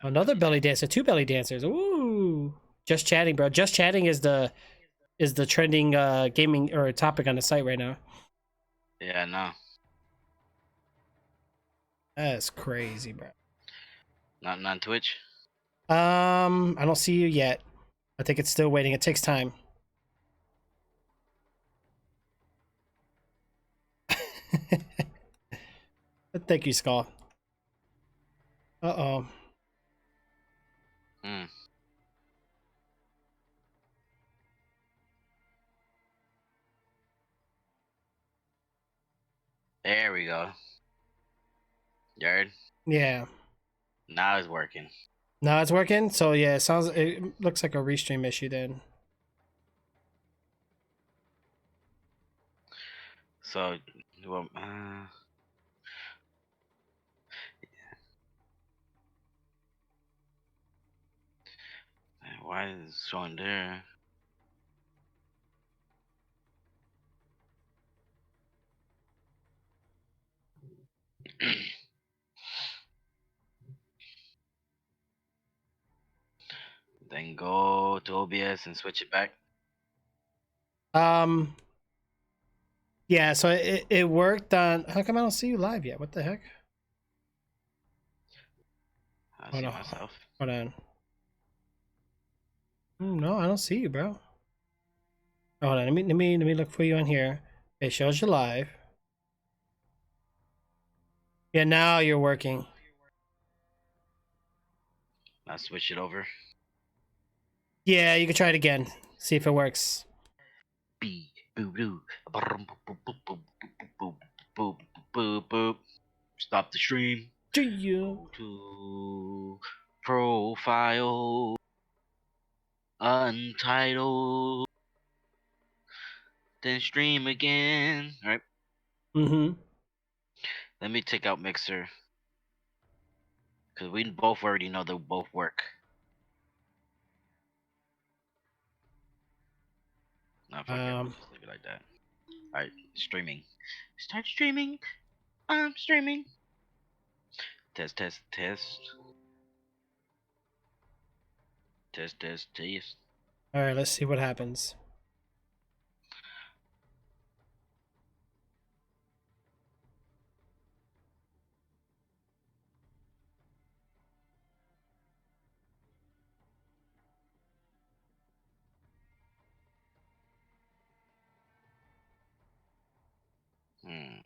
Another belly dancer, two belly dancers. Ooh. Just chatting, bro. Just chatting is the trending gaming or topic on the site right now. Yeah, no. That's crazy, bro. Not on Twitch. I don't see you yet. I think it's still waiting. It takes time. Thank you, Skull. Uh-oh. There we go. Jared. Yeah. Now it's working. Now it's working. So yeah, it looks like a restream issue then. So, well, why is it showing there? And go to OBS and switch it back. Yeah, so it worked on. How come I don't see you live yet? What the heck? I Hold see on. myself. Hold on. No, I don't see you, bro. Hold on. Let me look for you on here. It shows you live. Yeah, now you're working. Now switch it over. Yeah, you can try it again. See if it works. Beep boop boop boop boop boop boop boop boop boop boop. Stop the stream. Do you? To profile untitled. Then stream again. All right. Mm-hmm. Let me take out Mixer. Because we both already know they both work. No, fuck it. We'll just leave it like that. Alright, streaming. Start streaming. I'm streaming. Test, test, test. Test, test, test. All right, let's see what happens. Hmm.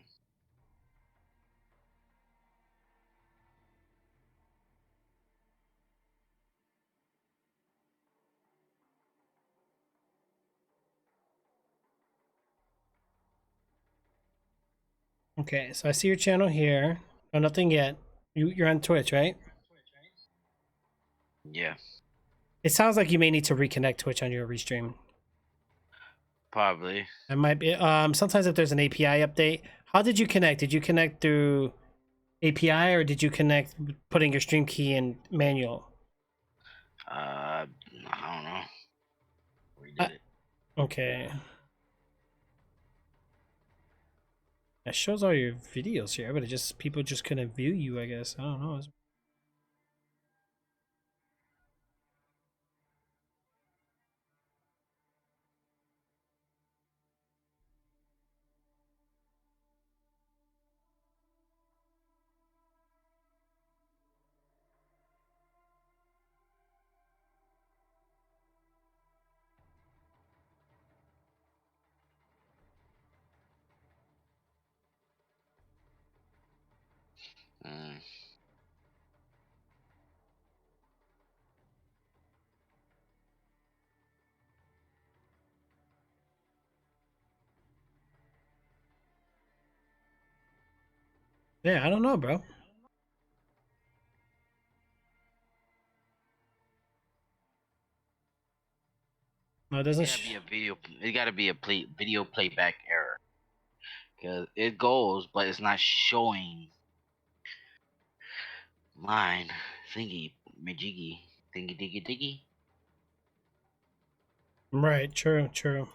Okay, so I see your channel here. Oh, nothing yet. You're on Twitch, right? Yeah, It sounds like you may need to reconnect Twitch on your restream. probably. It might be. Sometimes if there's an API update, how did you connect? Did you connect through API or did you connect putting your stream key in manual? I don't know. We Uh, did it. Okay. It shows all your videos here, but people just couldn't view you, I guess. I don't know. Mm. Yeah, I don't know, bro. No, it doesn't. It gotta be a video. It gotta be a video playback error. Cause it goes, but it's not showing mine. Thingy, majiggy, thingy, diggy, diggy. Right. True. True.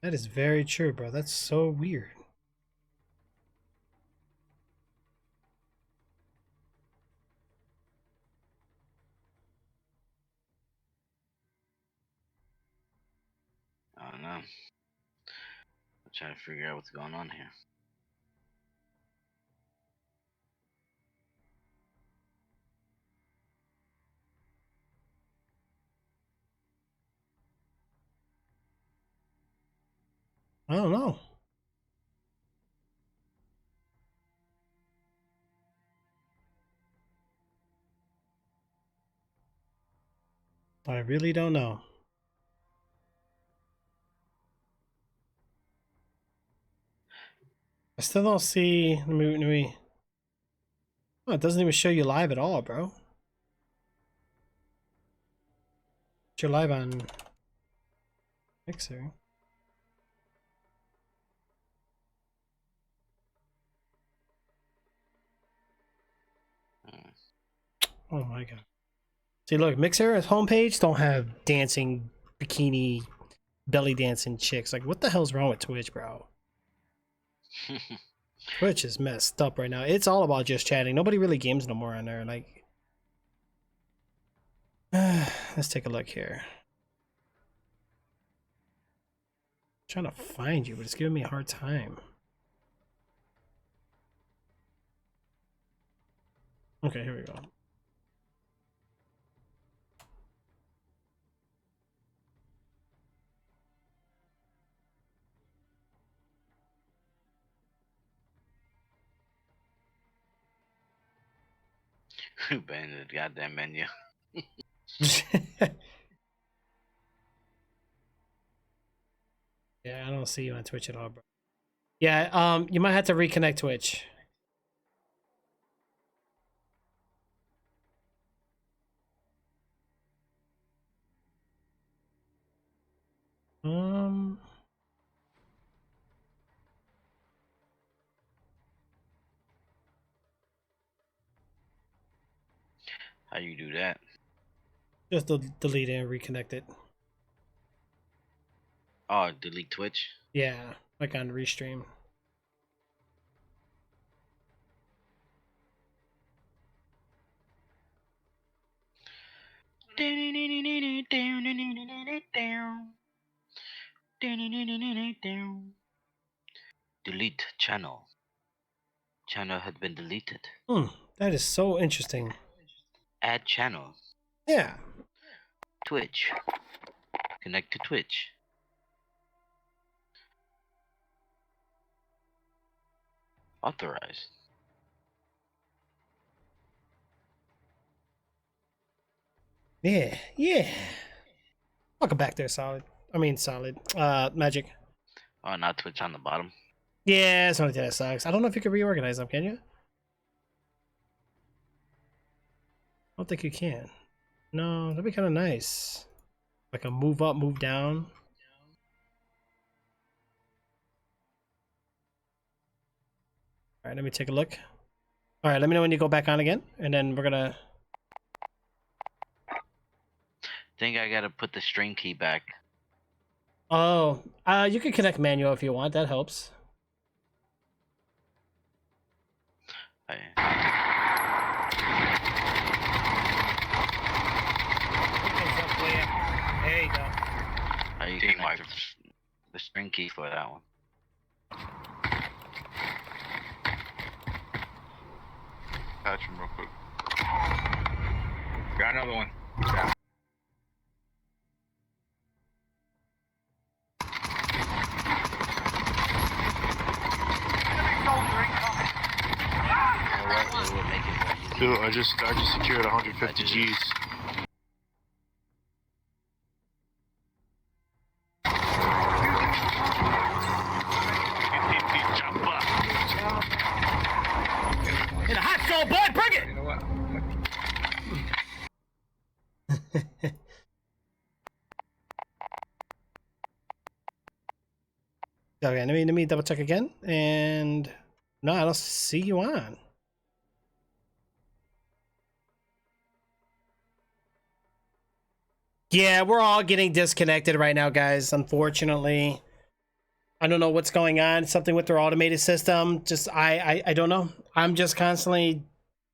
That is very true, bro. That's so weird. I don't know. I'm trying to figure out what's going on here. I don't know. I really don't know. I still don't see. Let me. Oh, it doesn't even show you live at all, bro. You're live on Mixer. Mm. Oh my god. See, look, Mixer's homepage don't have dancing bikini belly dancing chicks. Like, what the hell's wrong with Twitch, bro? Twitch is messed up right now. It's all about just chatting. Nobody really games no more on there. Like, let's take a look here. I'm trying to find you, but it's giving me a hard time. Okay, here we go. Who banned the goddamn menu? Yeah, I don't see you on Twitch at all, bro. Yeah, you might have to reconnect Twitch. How you do that? Just delete it and reconnect it. Oh, delete Twitch. Yeah, like on Restream. Delete channel. Channel had been deleted. That is so interesting. Add channel. Yeah. Twitch. Connect to Twitch. Authorize. Yeah, yeah. Welcome back there, Solid. I mean, Solid. Magic. Oh, not Twitch on the bottom. Yeah, that's the only thing that sucks. I don't know if you can reorganize them, can you? I don't think you can. No, that'd be kind of nice. Like a move up, move down. All right, let me take a look. All right, let me know when you go back on again, and then we're gonna. Think I gotta put the string key back. Oh, you can connect manual if you want. That helps. There you go. How you connect the string key for that one? Patch him real quick. Got another one. Yeah. It would make it more easy. Dude, I just secured 150 G's. In a hot soul, bud, bring it! You know what? Okay, let me double check again. And no, I don't see you on. Yeah, we're all getting disconnected right now, guys. Unfortunately, I don't know what's going on. Something with their automated system. Just I don't know. I'm just constantly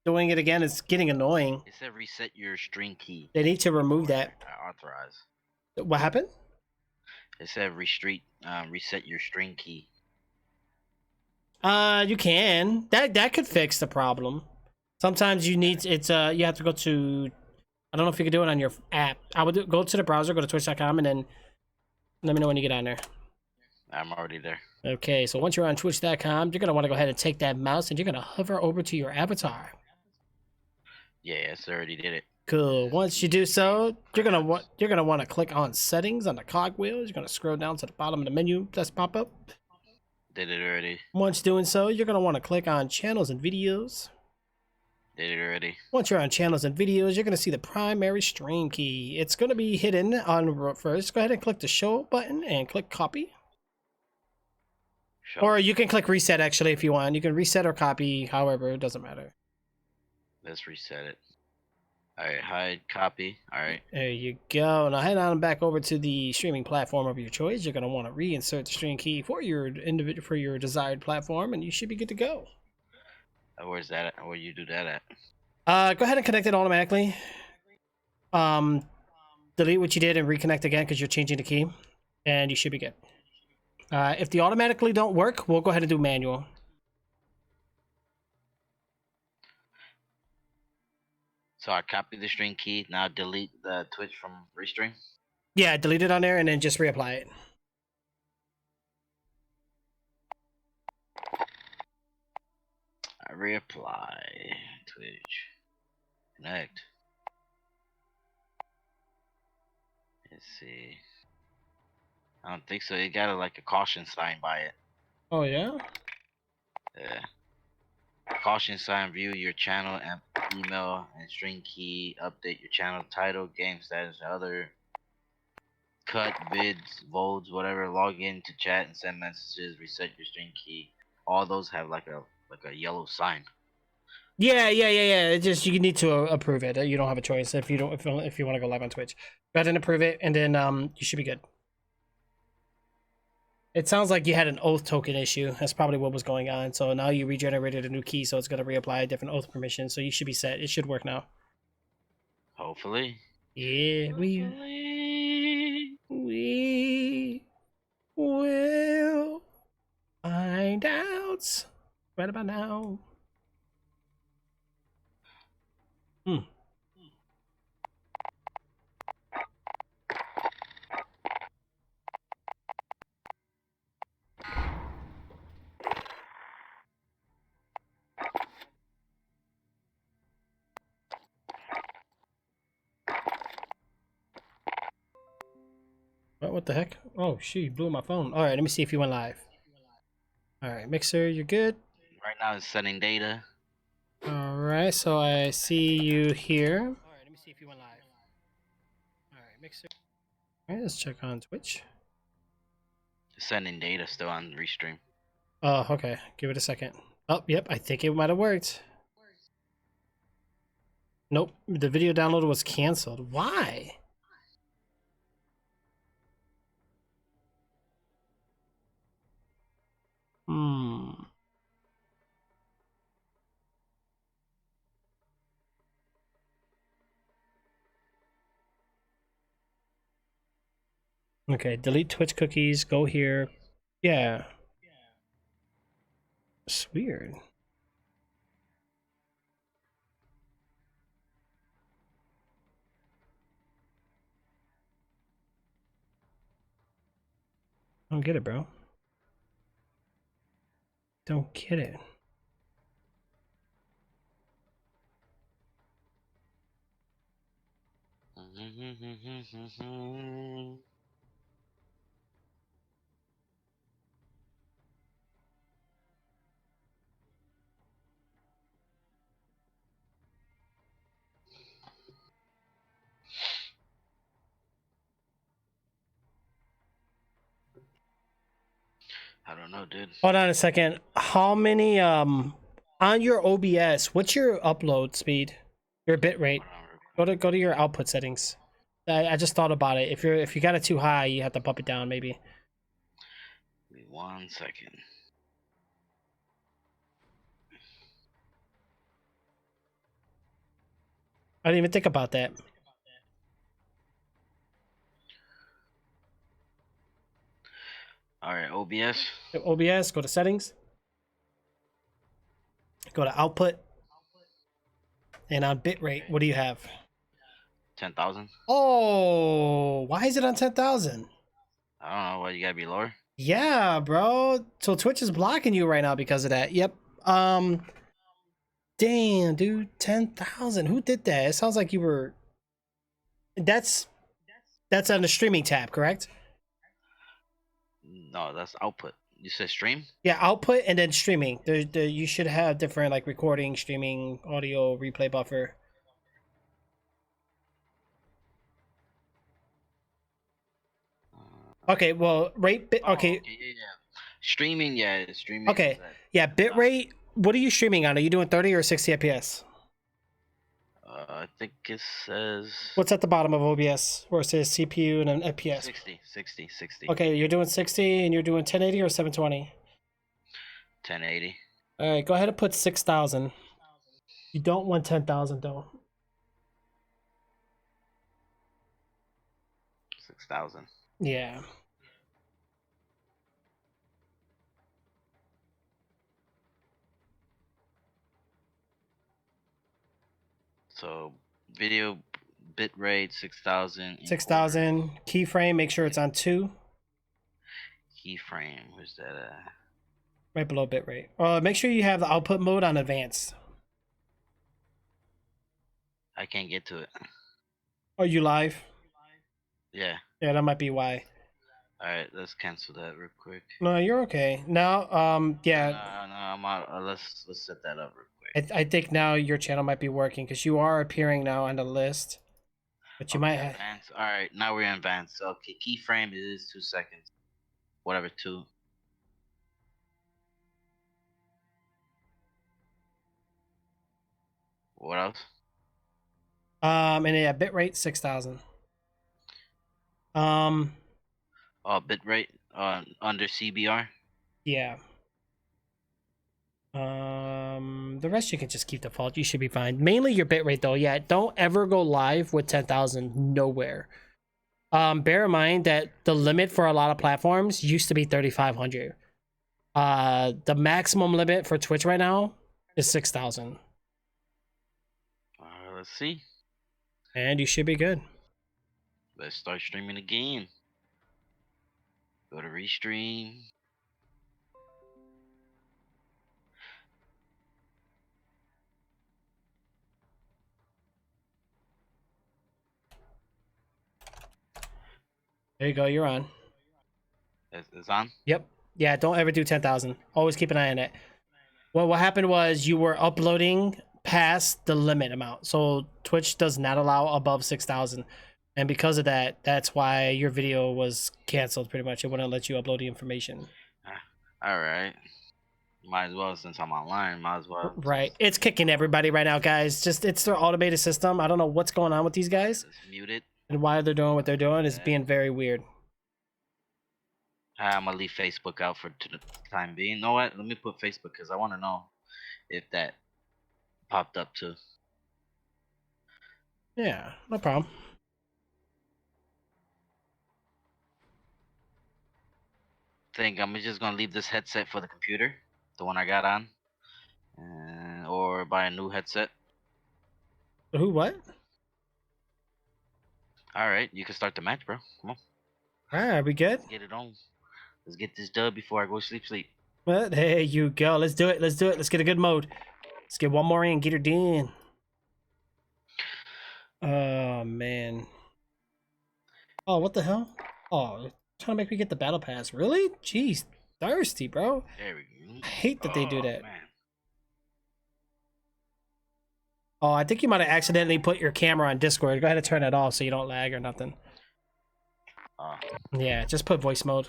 doing it again. It's getting annoying. It said reset your string key. They need to remove that. Authorize. What happened? It said reset your string key. You can. That could fix the problem. Sometimes you need you have to go to. I don't know if you can do it on your app. I would go to the browser, go to twitch.com, and then let me know when you get on there. I'm already there. Okay, so once you're on twitch.com, you're going to want to go ahead and take that mouse and you're going to hover over to your avatar. Yes, I already did it. Cool. Once you do so, you're going to want to click on settings on the cogwheel. You're going to scroll down to the bottom of the menu that's pop up. Did it already. Once doing so, you're going to want to click on channels and videos. Did it already. Once you're on channels and videos, you're going to see the primary stream key. It's going to be hidden on first. Go ahead and click the show button and click copy. Show. Or you can click reset actually if you want. You can reset or copy, however, it doesn't matter. Let's reset it. Alright, hide, copy. Alright. There you go. Now head on back over to the streaming platform of your choice. You're going to want to reinsert the stream key for your desired platform, and you should be good to go. Where's that at? Where you do that at? Go ahead and connect it automatically. delete what you did and reconnect again because you're changing the key, and you should be good. If they automatically don't work, we'll go ahead and do manual. So I copy the stream key. Now delete the Twitch from Restream. Yeah, delete it on there and then just reapply it. I reapply Twitch. Connect. Let's see. I don't think so. You got like a caution sign by it. Oh yeah. Yeah. Caution sign. View your channel and email and stream key. Update your channel title, game status, other. Cut vids, votes, whatever. Log in to chat and send messages. Reset your stream key. All those have like a yellow sign. Yeah. It just you need to approve it. You don't have a choice if you don't if you want to go live on Twitch. Go ahead and approve it, and then you should be good. It sounds like you had an oath token issue. That's probably what was going on. So now you regenerated a new key, so it's gonna reapply a different oath permission. So you should be set. It should work now. Hopefully. Yeah, we will find out right about now. What the heck? Oh, she blew my phone. All right, let me see if you went live. All right, Mixer, you're good. Right now it's sending data. All right, so I see you here. All right, let me see if you went live. All right, Mixer. All right, let's check on Twitch. It's sending data still on Restream. Oh, okay. Give it a second. Oh, yep, I think it might have worked. Nope, the video download was canceled. Why? Okay, delete Twitch cookies. Go here. Yeah. It's weird. I don't get it, bro. Don't get it. I don't know, dude. Hold on a second. How many on your OBS, what's your upload speed? Your bit rate? Go to your output settings. I just thought about it. If you got it too high, you have to bump it down maybe. Give me 1 second. I didn't even think about that. All right, OBS. OBS, go to settings. Go to output. And on bitrate, what do you have? 10,000. Oh, why is it on 10,000? I don't know. Why you gotta be lower? Yeah, bro. So Twitch is blocking you right now because of that. Yep. Damn, dude. 10,000. Who did that? It sounds like you were. That's on the streaming tab, correct? No, that's output. You said stream? Yeah, output and then streaming. You should have different like recording, streaming, audio, replay buffer. Okay, well, rate bit. Okay. Yeah. Streaming, yeah, streaming. Okay, yeah, bit rate. What are you streaming on? Are you doing 30 or 60 FPS? I think it says. What's at the bottom of OBS where it says CPU and an FPS? 60. Okay, you're doing 60 and you're doing 1080 or 720? 1080. All right, go ahead and put 6,000. You don't want 10,000 though. 6,000. Yeah. So video bit rate 6,000. 6,000 keyframe. Make sure it's on 2. Keyframe. Where's that? Right below bitrate. Make sure you have the output mode on advanced. I can't get to it. Are you live? Yeah. Yeah, that might be why. All right, let's cancel that real quick. No, you're okay. Now, yeah. No, I'm out. Let's set that up real quick. I think now your channel might be working because you are appearing now on the list. But you might have. Advanced. All right, now we're in advanced. Okay, keyframe is 2 seconds. Whatever, 2. What else? And yeah, bitrate 6,000. Oh, bitrate under CBR. Yeah. The rest you can just keep default. You should be fine. Mainly your bitrate though. Yeah, don't ever go live with 10,000 nowhere. Bear in mind that the limit for a lot of platforms used to be 3,500. The maximum limit for Twitch right now is 6,000. Let's see. And you should be good. Let's start streaming again. Go to restream. There you go. You're on. It's on? Yep. Yeah, don't ever do 10,000. Always keep an eye on it. Well, what happened was you were uploading past the limit amount. So Twitch does not allow above 6,000. And because of that, that's why your video was canceled pretty much. It wouldn't let you upload the information. All right. Might as well, since I'm online, might as well. Right. It's kicking everybody right now, guys. It's their automated system. I don't know what's going on with these guys. Just mute it. And why they're doing what they're doing is being very weird. I'm gonna leave Facebook out for the time being. You know what? Let me put Facebook because I want to know if that popped up too. Yeah, no problem. Think I'm just gonna leave this headset for the computer, the one I got on, or buy a new headset. Who? What? All right, you can start the match, bro. Come on. All right, are we good? Let's get it on. Let's get this dub before I go sleep. Well, there you go. Let's do it. Let's do it. Let's get a good mode. Let's get one more in. Get her done. Oh, man. Oh, what the hell? Oh, trying to make me get the battle pass. Really? Jeez. Thirsty, bro. There we go. I hate that they do that. Man. Oh, I think you might have accidentally put your camera on Discord. Go ahead and turn it off so you don't lag or nothing. Yeah, just put voice mode.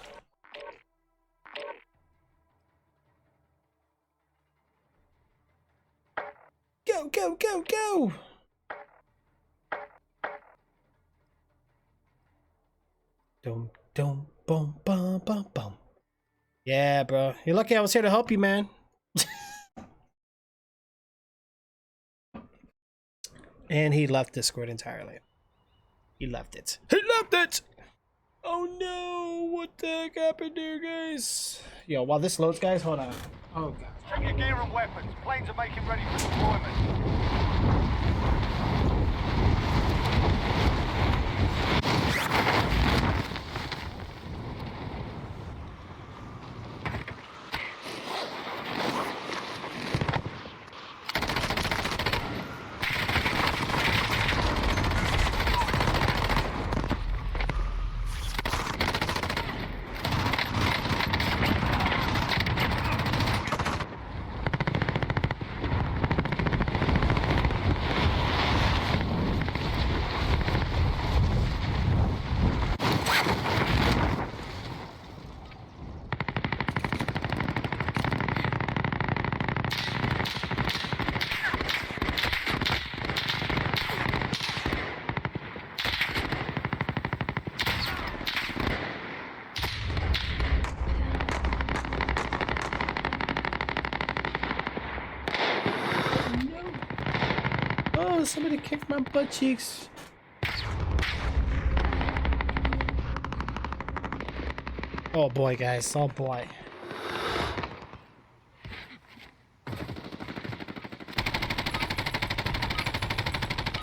Go, go, go, go! Dum, dum, bum, bum, bum, bum. Yeah, bro. You're lucky I was here to help you, man. And he left Discord entirely. He left it. He left it! Oh no! What the heck happened here, guys? Yo, while this loads, guys, hold on. Oh god. Check your gear and weapons. Planes are making ready for deployment. Oh, somebody kicked my butt cheeks. Oh boy, guys. Oh boy.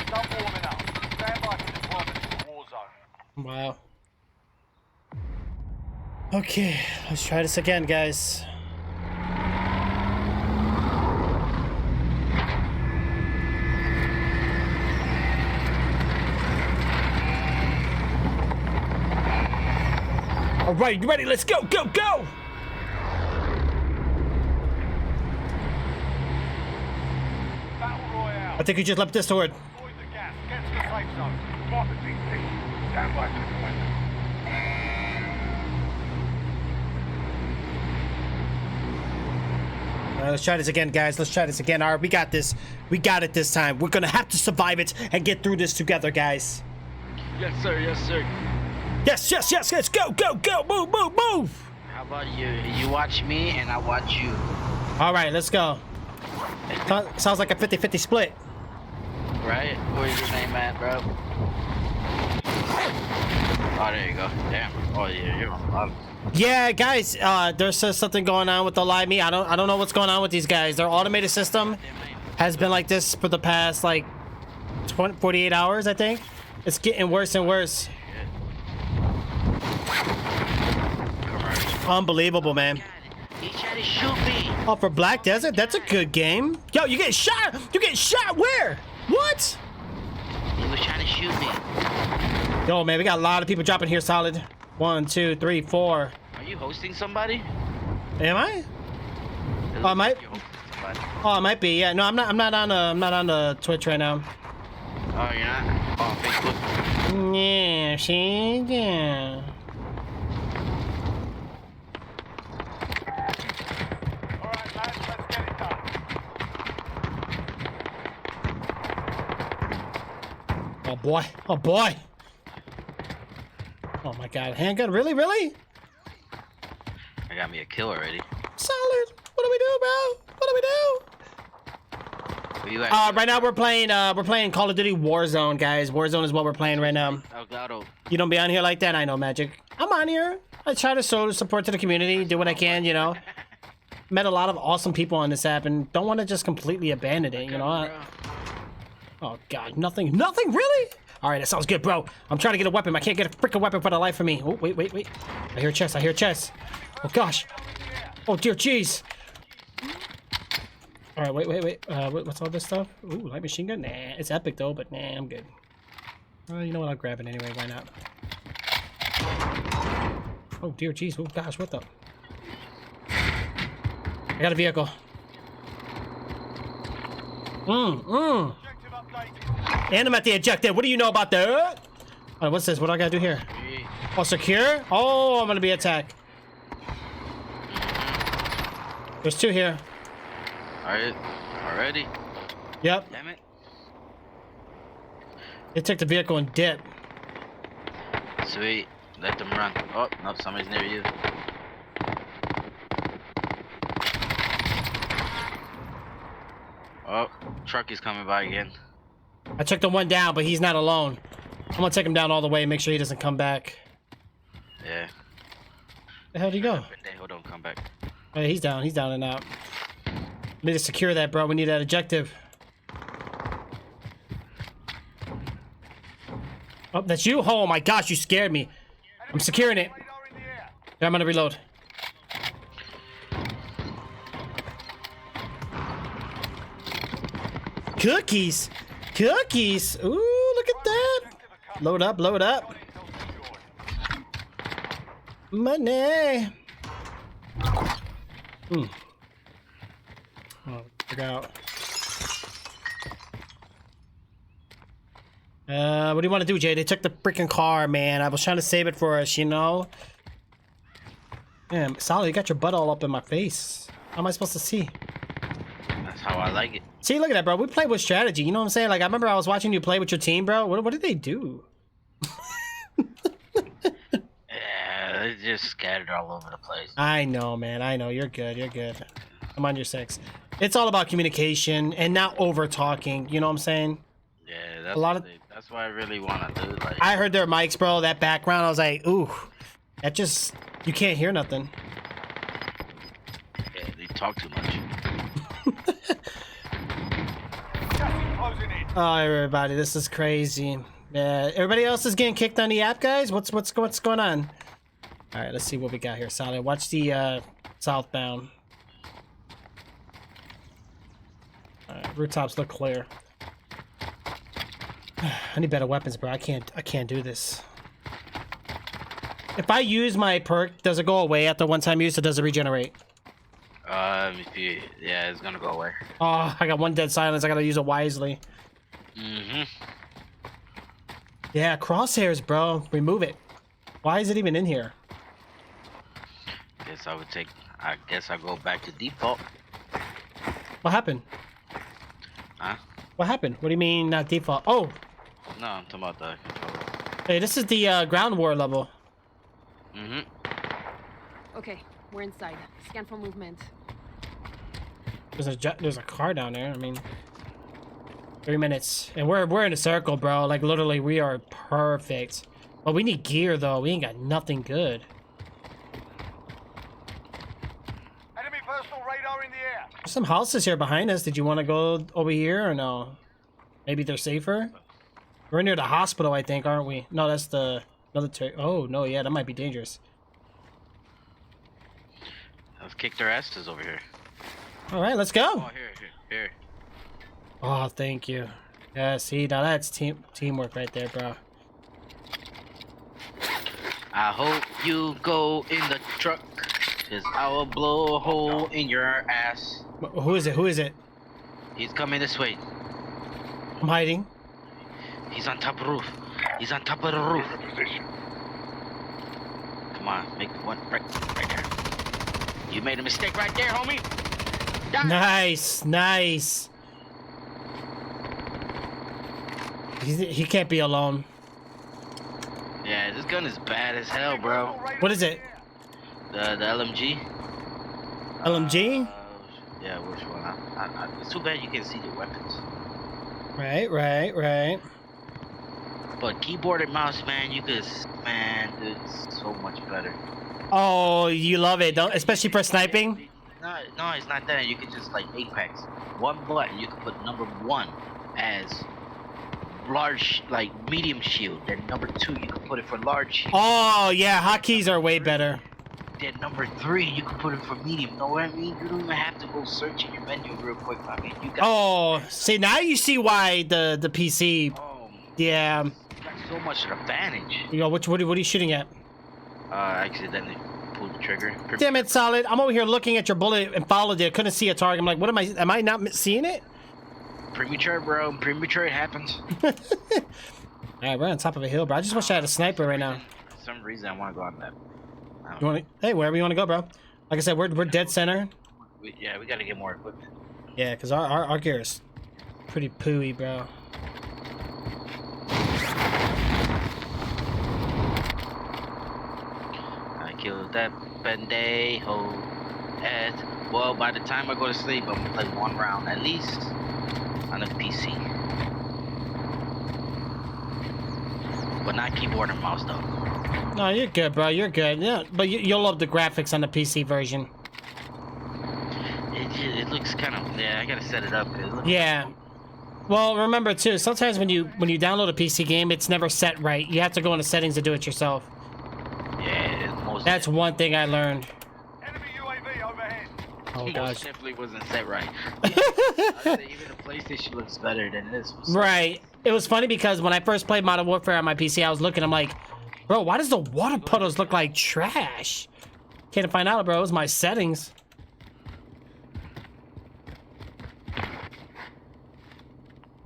Stop warming up. Stand by for deployment to the war zone. Wow. Okay, let's try this again, guys. All right, you ready? Let's go, go, go! Battle Royale. I think we just left this sword. Avoid the gas. Get to the safe zone. Marker DC. Stand by for deployment. All right, let's try this again, guys. Let's try this again. All right, we got this. We got it this time. We're gonna have to survive it and get through this together, guys. Yes, sir. Yes, sir. Yes, yes, yes. Let's go, go, go. Move, move, move. How about you? You watch me and I watch you. All right, let's go. Sounds like a 50-50 split. Right? Where's your name at, bro? Oh, there you go. Damn. Oh, yeah, you're on bottom. Yeah, guys. There's something going on with the live me. I don't know what's going on with these guys. Their automated system has been like this for the past like 48 hours, I think. It's getting worse and worse. Unbelievable, man. He tried to shoot me. Oh, for Black Desert? That's a good game. Yo, you get shot. You get shot where? What? He was trying to shoot me. Yo, man, we got a lot of people dropping here solid. 1, 2, 3, 4. Are you hosting somebody? Am I? Oh, I might. You're hosting somebody. Oh, I might be. Yeah, no, I'm not on the Twitch right now. Oh, you're not? Oh, Facebook. Yeah, see, yeah. All right, lads. Let's get it done. Oh boy. Oh boy. Oh my god. Handgun? Really? Really? I got me a kill already. Solid. What do we do, bro? What do we do? Where you at? Right now we're playing Call of Duty Warzone, guys. Warzone is what we're playing right now. Elgato. You don't be on here like that, I know, Magic. I'm on here. I try to show support to the community, do what I can, you know. Met a lot of awesome people on this app and don't want to just completely abandon it, you know. Oh god, nothing, really? All right, that sounds good, bro. I'm trying to get a weapon. I can't get a freaking weapon for the life of me. Oh, wait. I hear a chest. Oh gosh. Oh dear, jeez. All right, wait. What's all this stuff? Ooh, light machine gun? Nah, it's epic though, but nah, I'm good. You know what? I'll grab it anyway. Why not? Oh dear, jeez. Oh gosh, what the? I got a vehicle. Objective updated. And I'm at the objective. What do you know about that? Oh, what's this? What do I gotta do here? Oh, secure? Oh, I'm gonna be attacked. There's 2 here. Alright. Already? Yep. Damn it. They took the vehicle and dip. Sweet. Let them run. Oh, no, somebody's near you. Oh, truck is coming by again. I took the one down, but he's not alone. I'm gonna take him down all the way and make sure he doesn't come back. Yeah. The hell did he go? Pendejo, don't come back. Oh, yeah, he's down and out. We need to secure that, bro. We need that objective. Oh, that's you? Oh my gosh, you scared me. I'm securing it. Radar in the air. Yeah, I'm gonna reload. Cookies! Cookies! Ooh, look at that! Load up. Intel secured. Money! Oh, check out. What do you want to do, Jay? They took the freaking car, man. I was trying to save it for us, you know? Damn, Solid, you got your butt all up in my face. How am I supposed to see? That's how I like it. See, look at that, bro. We play with strategy. You know what I'm saying? Like, I remember I was watching you play with your team, bro. What did they do? Yeah, they just scattered all over the place. I know, man. I know. You're good. I'm on your 6. It's all about communication and not over talking. You know what I'm saying? Yeah, that's A lot what that's what I really want to do. Like, I heard their mics, bro. That background, I was like, ooh, that just You can't hear nothing. Yeah, they talk too much. Gas is closing in. Oh, everybody, this is crazy. Yeah, everybody else is getting kicked on the app, guys. What's going on? All right, let's see what we got here. Solid. Watch the southbound. All right, rooftops look clear. I need better weapons, bro. I can't do this. If I use my perk, does it go away after one time use, or does it regenerate? Yeah, it's gonna go away. Oh, I got one dead silence. I gotta use it wisely. Yeah, crosshairs, bro. Remove it. Why is it even in here? I guess I'll go back to default. What happened? Huh? What happened? What do you mean not default? Oh, No, I'm talking about the controller. hey, this is the ground war level. Okay, we're inside. Scan for movement. There's a car down there. I mean, 3 minutes, and we're in a circle, bro. Like literally, we are perfect. But we need gear though. We ain't got nothing good. Enemy personal radar in the air. There's some houses here behind us. Did you want to go over here or no? Maybe they're safer. We're near the hospital, I think, aren't we? No, that's the military. Oh no, yeah, that might be dangerous. Let's kick their asses over here. All right, let's go. Oh, here. Oh, thank you. Yeah, see, now that's teamwork right there, bro. I hope you go in the truck, cause I will blow a hole in your ass. Who is it? Who is it? He's coming this way. I'm hiding. He's on top of the roof. He's on top of the roof. Position. Come on, make one right there. You made a mistake right there, homie. Die. Nice, nice. He can't be alone. Yeah, this gun is bad as hell, bro. What is it? The LMG. LMG? Yeah, which one? It's too bad you can't see the weapons. Right. But keyboard and mouse, man, man, it's so much better. Oh, you love it, don't? Especially for sniping? No, it's not that. You could just like Apex. One button, you could put number 1 as large, like medium shield. Then number 2, you could put it for large shield. Oh, yeah, hotkeys are way better. Then number 3, you can put it for medium. Know what I mean? You don't even have to go search in your menu real quick. I mean, you got. Oh, see, now you see why the PC. Oh, Yeah. you got so much advantage. You go, what are you shooting at? Accidentally pulled the trigger. Damn it, Solid. I'm over here looking at your bullet and followed it. Couldn't see a target. I'm like, what am I not seeing it? Premature, bro. Premature, it happens. Alright, we're on top of a hill, bro. I just wish I had a sniper right now. For some reason, I want to go on that. You want to? Hey, wherever you want to go, bro. Like I said, we're dead center. We got to get more equipment. Yeah, because our gear is pretty pooey, bro. I killed that pendejo. Well, by the time I go to sleep, I'm gonna play 1 round at least on a PC. But not keyboard and mouse though. No, you're good, bro. You're good. Yeah, but you'll love the graphics on the PC version. It looks kind of, yeah, I gotta set it up. Yeah. Well, remember too, sometimes when you download a PC game, it's never set right. You have to go into settings to do it yourself. Yeah, That's one thing I learned. Enemy UAV overhead. Oh most gosh. definitely wasn't set right. I'd say even the PlayStation looks better than this. Right. It was funny because when I first played Modern Warfare on my PC, I was looking, I'm like, bro, why does the water puddles look like trash? Can't find out, bro. It was my settings.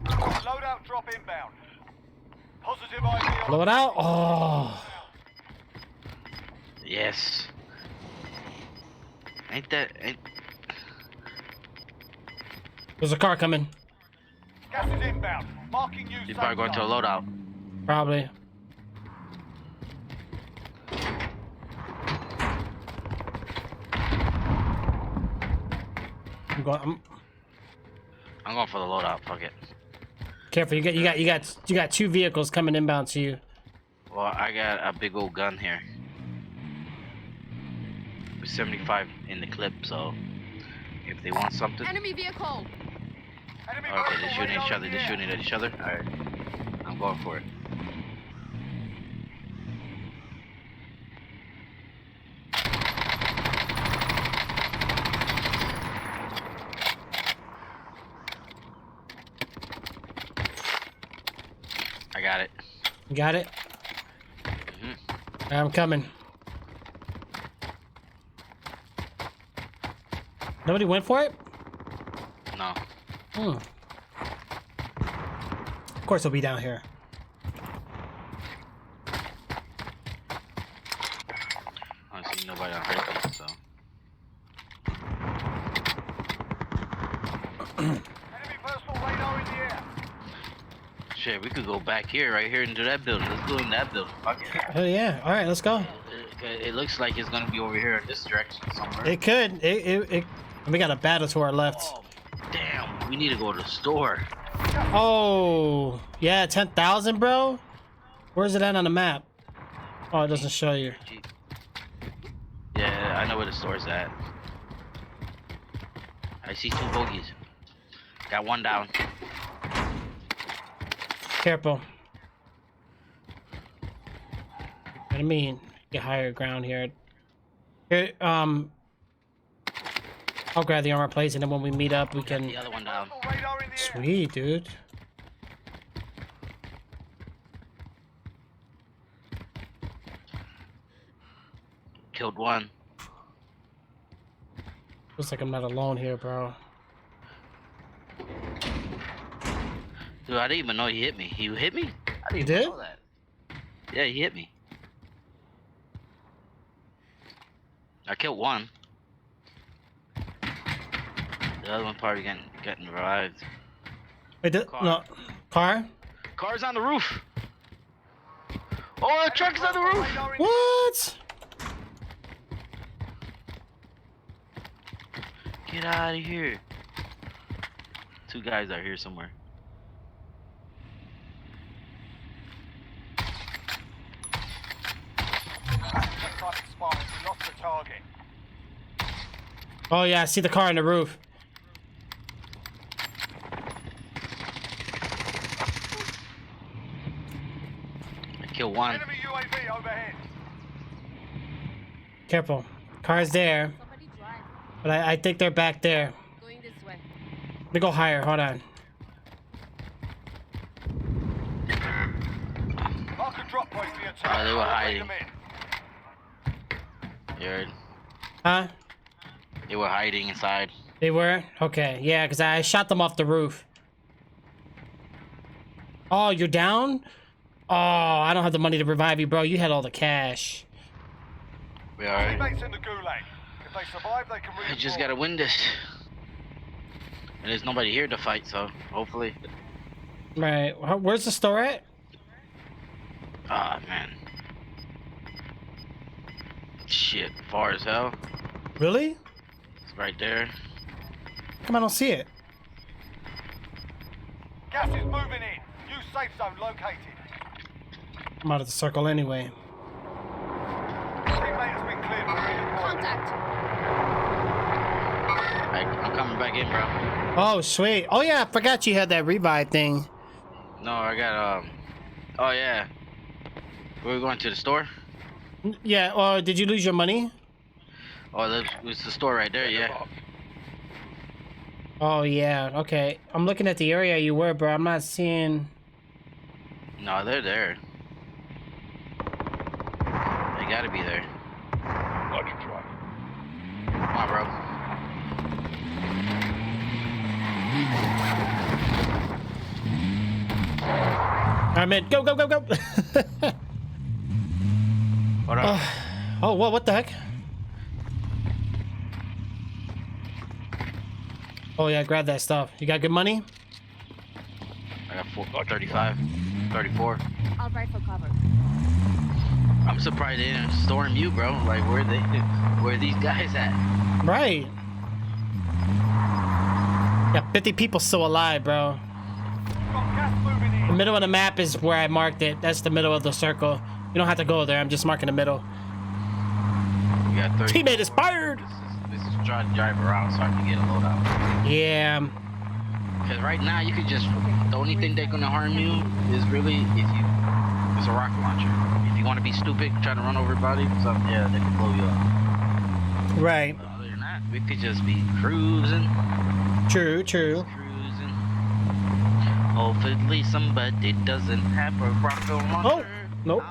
Loadout drop inbound. Positive ID. Blow it out. Oh. Yes. Ain't There's a car coming. Gas is inbound. Marking you. you probably going to a loadout. Probably. I'm going for the loadout. Fuck it. careful. You got 2 vehicles coming inbound to you. Well, I got a big old gun here. 75 in the clip, so if they want something. Enemy vehicle. Enemy Okay, they're vehicle shooting at each radar other. in They're the shooting at each other. All right, I'm going for it. I got it. You got it? Mhm. I'm coming. Nobody went for it? No. Hmm. Of course it'll be down here. I don't see nobody on Hurricane, so. Enemy personal radar in the air. Shit, we could go back here, right here into that building. Let's go in that building. Fuck it. Oh yeah. All right, let's go. It looks like it's gonna be over here in this direction somewhere. It could. We got a battle to our left. Oh, damn. We need to go to the store. Oh, yeah, 10,000, bro. Where's it at on the map? Oh, it doesn't show you. Yeah, I know where the store's at. I see 2 bogeys. Got 1 down. Careful. What I mean, get higher ground here. Here, I'll grab the armor plates, and then when we meet up, we Got can. the other one down. Personal radar in the air. Sweet, dude. Killed 1. Looks like I'm not alone here, bro. Dude, I didn't even know he hit me. He hit me? I didn't You even did? know that. Yeah, he hit me. I killed 1. The other one probably getting revived. Wait, no. Car? Car's on the roof. Oh, the truck's on the roof. Radar in What? Get out of here. 2 guys out here somewhere. Time expired. We lost the target. Oh yeah, I see the car on the roof. I killed 1. Enemy UAV overhead. Careful. Car's there, Somebody drive. but I think they're back there. Going this way. Let me go higher. Hold on. Mark a drop point for your Oh, they were Bring hiding. them in. You heard? Huh? They were hiding inside. They were? Okay. Yeah, because I shot them off the roof. Oh, you're down? Oh, I don't have the money to revive you, bro. You had all the cash. We alright. Teammates in the gulag. If they survive, they can I redeploy. just gotta win this. And there's nobody here to fight, so hopefully. Right. Where's the store at? Ah, man. Shit, far as hell. Really? It's right there. Come on, I don't see it. Gas is moving in. New safe zone located. I'm out of the circle anyway. Teammate has been cleared for redeployment. Contact. I'm coming back in, bro. Oh, sweet. Oh, yeah, I forgot you had that revive thing. No, I got, oh, yeah. We're going to the store? Yeah, did you lose your money? Oh, it's the store right there, yeah. Oh, yeah, okay. I'm looking at the area you were, bro. I'm not seeing... No, they're there. They gotta be there. Roger, truck. Come on, bro. I'm in. Go, go, go, go! What up? Oh, what the heck? Oh, yeah, grab that stuff. You got good money? I got 35, 34. I'll ride for cover. I'm surprised they didn't storm you, bro. Like, where are these guys at? Right. Got 50 people still alive, bro. Got gas moving The in. middle of the map is where I marked it. That's the middle of the circle. You don't have to go there. I'm just marking the middle. got 30. Teammate expired. This is trying to drive around so I can get a loadout. Yeah. Because right now you could just, the only thing that's gonna harm you is really if you, it's a rocket launcher. If you want to be stupid, try to run over everybody, something, yeah, they can blow you up. Right. But other than that, we could just be cruising. True. Cruising. Hopefully somebody doesn't have a rocket launcher. Oh, nope.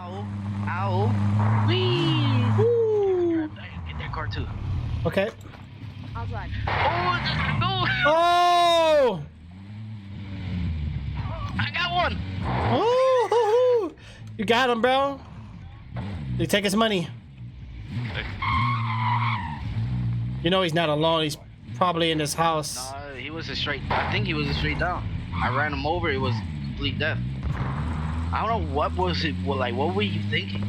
Ow. Wee. Woo. Get that car too. Okay. I'll drive. Oh, no. Oh. I got one. Oh. You got him, bro. They take his money. You know he's not alone. He's probably in his house. No, he was a straight. I think he was a straight down. I ran him over. It was complete death. I don't know what was it. Well, like, what were you thinking?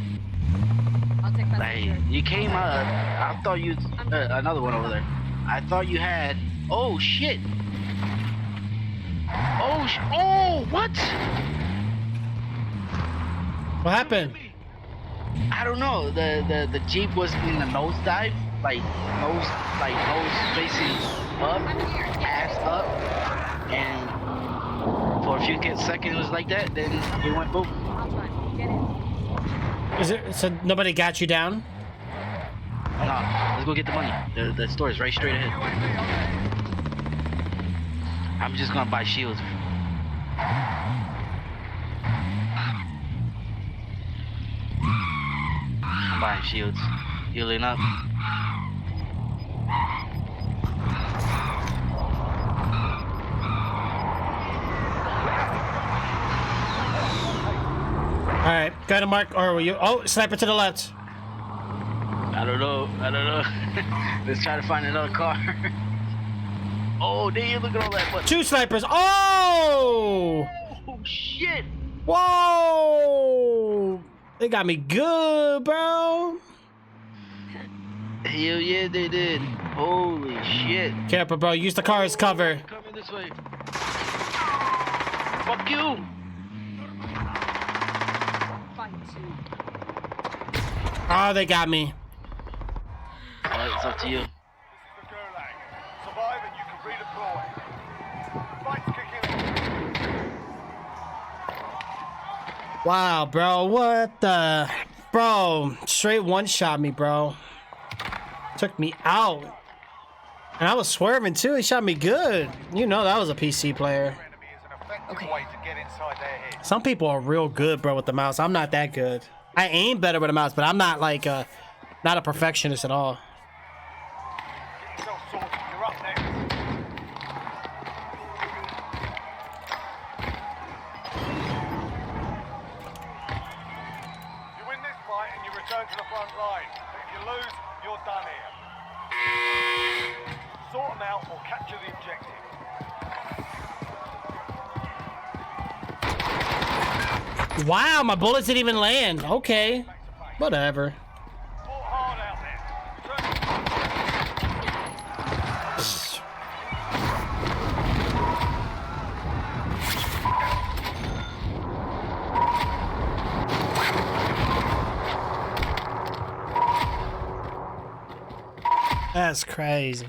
I'll take that. Like, you came up. I thought you. Another one over there. I thought you had. Oh shit. Oh, what? What happened? I don't know. The Jeep was in the nosedive, like nose facing up, ass up, and for a few seconds it was like that. Then it went boom. I'll drive. Get in. Is it so nobody got you down? No, let's go get the money. The store is right straight ahead. I'm just gonna buy shields. I'm buying shields. Healing up. All right, got a mark. Or were you? Oh, sniper to the left. I don't know. Let's try to find another car. Oh, damn, look at all that. What? 2 snipers. Oh! Oh, shit. Whoa! They got me good, bro. Hell yeah, they did. Holy shit. Careful, bro. Use the car as cover. Coming this way. Fuck you. Fight. Oh, they got me. Alright, it's up to you. This is the Gulag. Survive and you can redeploy. Fight's kicking in. Wow, bro. What the? Bro, straight one-shot me, bro. Took me out. And I was swerving, too. He shot me good. You know that was a PC player. Enemy is an effective way to get inside their heads. Some people are real good, bro, with the mouse. I'm not that good. I aim better with a mouse, but I'm not like not a perfectionist at all. Get yourself sorted. You're up next. You win this fight and you return to the front line. But if you lose, you're done here. Sort them out or capture the objective. Wow, my bullets didn't even land. Okay. Whatever. Fought hard out there. Return. That's crazy.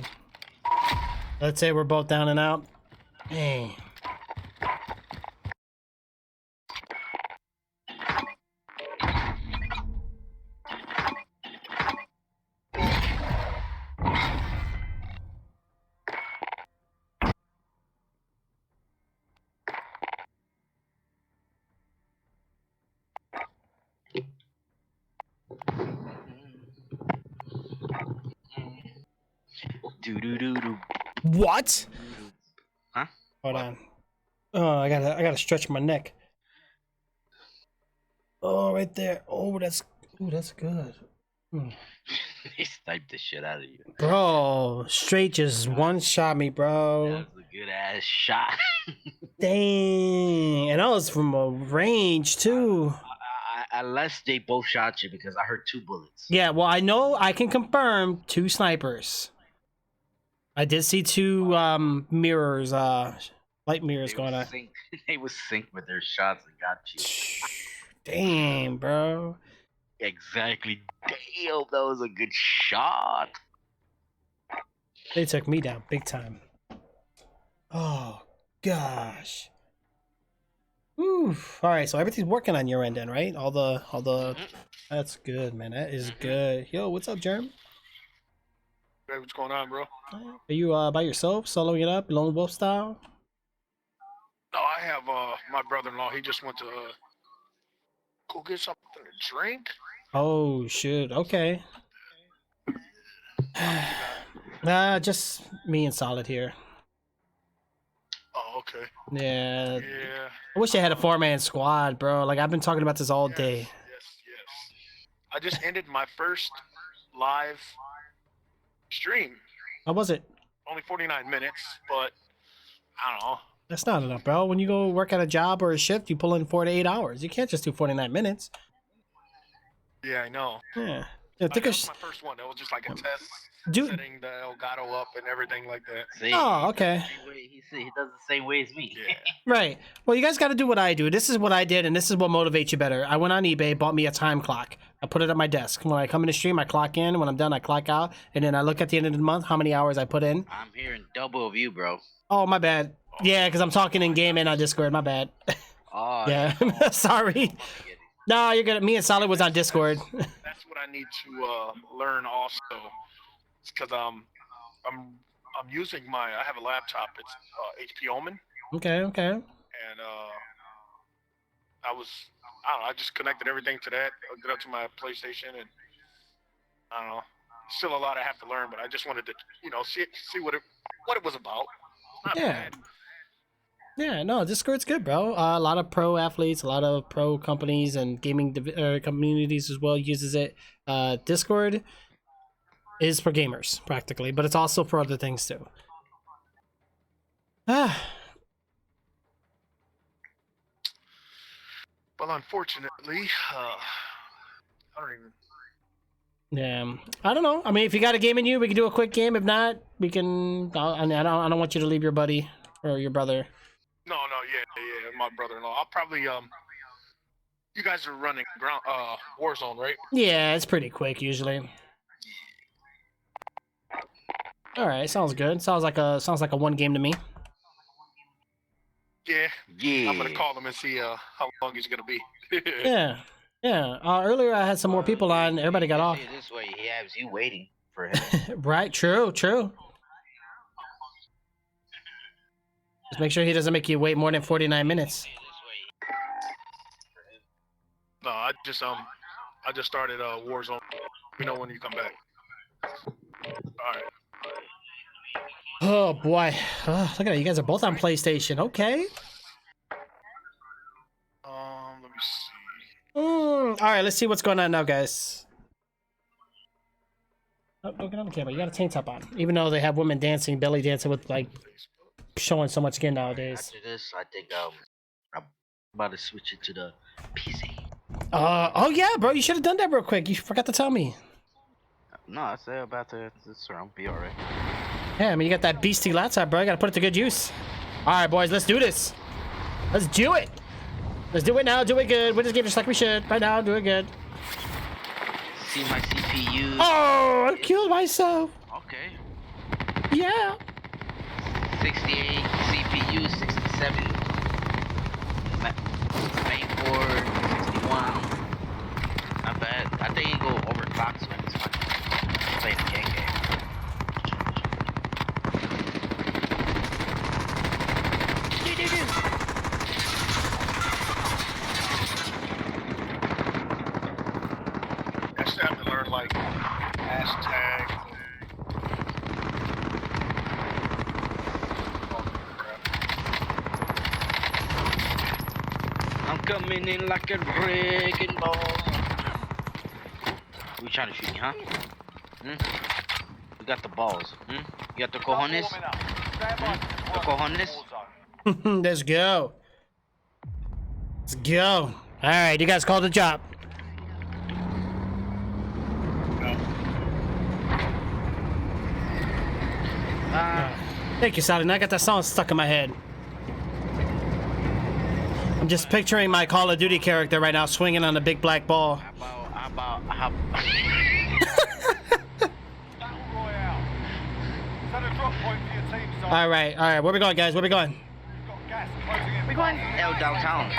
Let's say we're both down and out. Hey. Do. What? Huh? Hold on. Oh, I gotta stretch my neck. Oh, right there. Oh, that's good. They sniped the shit out of you. Bro, straight just one shot me, bro. That was a good ass shot. Dang. And that was from a range too. Unless they both shot you, because I heard 2 bullets. Yeah, well, I know I can confirm 2 snipers. I did see 2 mirrors, light mirrors going on. They was synced with their shots and got you. Damn, bro. Exactly. Damn, that was a good shot. They took me down big time. Oh gosh. Oof. All right, so everything's working on your end then, right? All the. That's good, man. That is good. Yo, what's up, Germ? Hey, what's going on, bro? Are you by yourself, soloing it up, lone wolf style? No, I have my brother-in-law. He just went to go get something to drink. Oh shoot. Okay. Just me and Solid here. Oh, okay. Yeah. Yeah. I wish I had a 4-man squad, bro. Like I've been talking about this all day. Yes. I just ended my first live stream. How was it? Only 49 minutes, but I don't know. That's not enough, bro. When you go work at a job or a shift, you pull in 4 to 8 hours. You can't just do 49 minutes. Yeah, I know. Yeah. That was my first one. That was just like a test, Dude. setting the Elgato up and everything like that. See, Oh, okay. He does the same way as me. Yeah. Right. Well, you guys got to do what I do. This is what I did, and this is what motivates you better. I went on eBay, bought me a time clock. I put it at my desk. When I come in the stream, I clock in. When I'm done, I clock out. And then I look at the end of the month how many hours I put in. I'm hearing double of you, bro. Oh, my bad. Yeah, because I'm talking in game and on Discord. My bad. Oh, Yeah. Sorry. No, you're good. Me and Solid was on Discord. That's what I need to learn also. It's because I'm using I have a laptop. It's HP Omen, Okay. and I don't know, I just connected everything to that, hooked it up to my PlayStation, and I don't know. Still a lot I have to learn, but I just wanted to, see what it was about. Not Yeah. bad. Yeah, no, Discord's good, bro. A lot of pro athletes, a lot of pro companies and gaming communities as well uses it. Discord is for gamers, practically, but it's also for other things, too. Ah. Well, unfortunately, I don't even. Yeah, I don't know. I mean, if you got a game in you, we can do a quick game. If not, we can. I don't want you to leave your buddy or your brother. No, yeah, my brother-in-law. I'll probably You guys are running Warzone, right? Yeah, it's pretty quick usually. All right, sounds good. Sounds like a one game to me. Yeah. Yeah. I'm gonna call him and see how long he's gonna be. Yeah. Earlier I had some more people on. Everybody got off. This way, he has you waiting for him. Right. True. Just make sure he doesn't make you wait more than 49 minutes. No, I just started Warzone. Let me know when you come back. All right. Oh boy. Oh, look at that. You guys are both on PlayStation. Okay. Let me see. All right. Let's see what's going on now, guys. Oh, don't get on the camera. You got a tank top on. Even though they have women dancing, belly dancing with like showing so much skin nowadays. After this, I think I'm about to switch it to the PC. Oh yeah, bro. You should have done that real quick. You forgot to tell me. No, I said about to surround. Be alright. Yeah, I mean, you got that beastie laptop, bro. You gotta put it to good use. All right, boys. Let's do this. Let's do it. Let's do it now. Do it good. Win this game just like we should. Right now, do it good. See my CPU. Oh, I killed myself. Okay. Yeah. 68 CPU, 67 main board, 61. Not bad. I think you go overclock, so it's fine. Play the game. I still have to learn like hashtag. I'm coming in like a wrecking ball. You trying to shoot me, huh? You got the balls. You got the cojones? The cojones? Let's go. Let's go. All right, you guys called the job. Thank you, Sally. Now I got that song stuck in my head. I'm just picturing my Call of Duty character right now swinging on a big black ball. How about how? Battle Royale. Set a drop point for your team, son. All right. Where we going, guys? Where we going? You've got gas closing in. We're going downtown.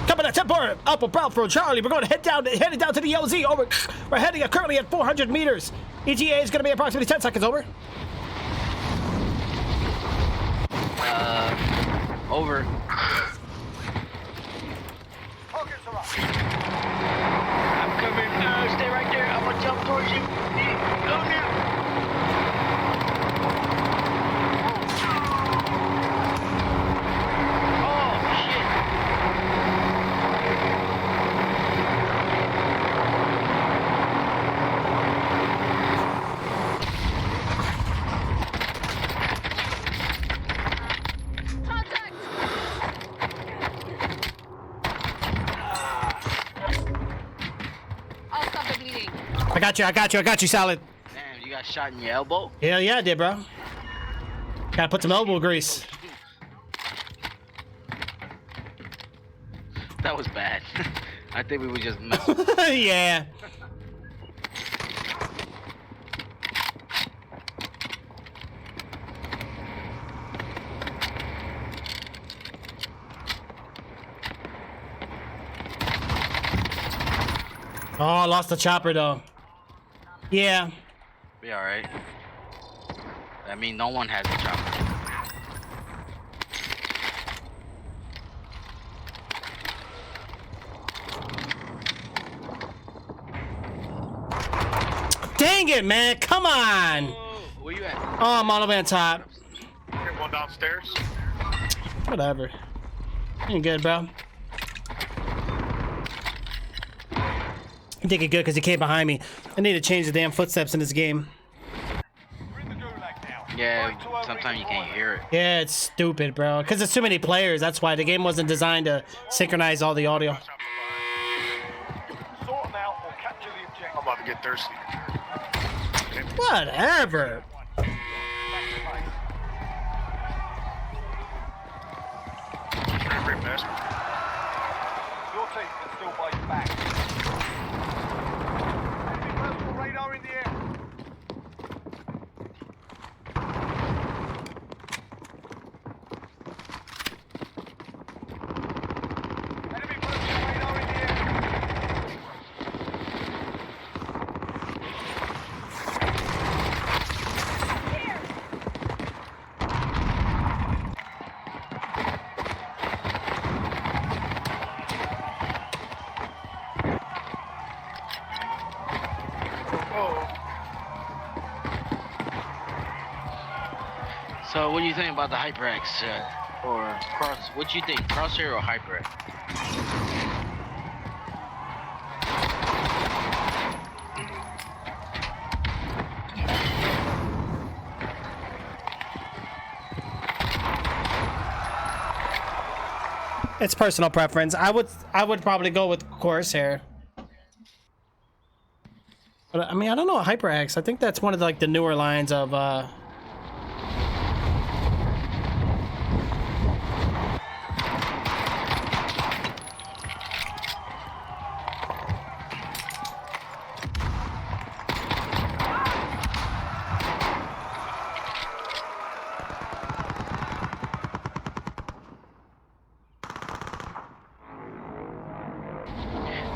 Coming at 10 Alpha Bravo Charlie. We're going to headed down to the LZ. Over. We're heading currently at 400 meters. ETA is going to be approximately 10 seconds. Over. Over. Targets are up. I'm coming. Stay right there. I'm gonna jump towards you. Go now. Oh shit. Contact! I'll stop the bleeding. I got you, Salad. Damn, you got shot in your elbow. Hell yeah, I did, bro. Gotta put some elbow grease. That was bad. I think we were just messing. Yeah. Oh, I lost the chopper though. Yeah. Be all right. I mean, no one has a chopper. Dang it, man. Come on. Where you at? Oh, I'm all the way on top. Get one downstairs. Whatever. Ain't good, bro. I think it good because he came behind me. I need to change the damn footsteps in this game. We're in the gulag now. Yeah, Right to our sometimes you can't redeployment. hear it. Yeah, it's stupid, bro. Because there's too many players. That's why the game wasn't designed to synchronize all the audio. Sort them out or capture the objective. I'm about to get thirsty. Whatever. Back to base. Great best. Your team can still fight back. Enemy personal radar in the air. Enemy personal radar in the air. So, what do you think about the HyperX or Cross? What do you think, Crosshair or HyperX? It's personal preference. I would probably go with Corsair. But I mean, I don't know HyperX. I think that's one of the newer lines of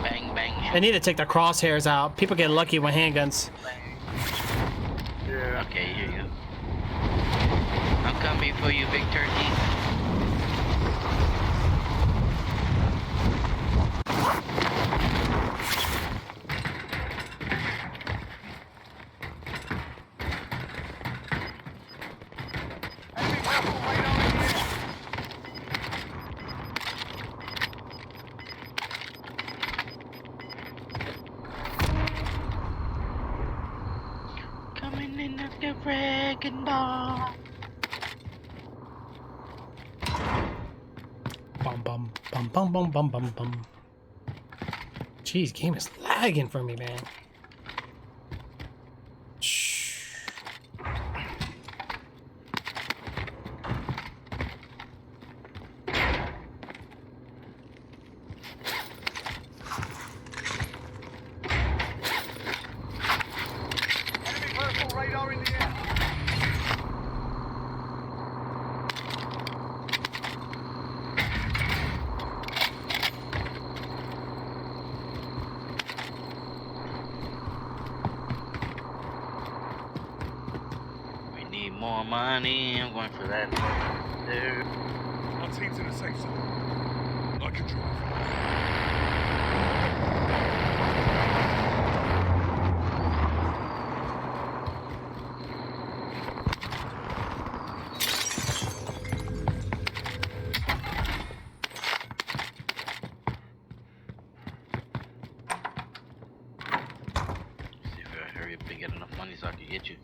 Bang bang. they need to take the crosshairs out. People get lucky with handguns. Yeah. Okay, here you go. I'm coming for you, big turkey. Enemy personal radar in the air. Coming in at the wrecking ball. Bum bum bum bum bum bum bum bum. Jeez, game is lagging for me, man. Shh. need more money. I'm going for that. There. Our team's in a safe zone. I can drive. See if I hurry up and get enough money so I can get you.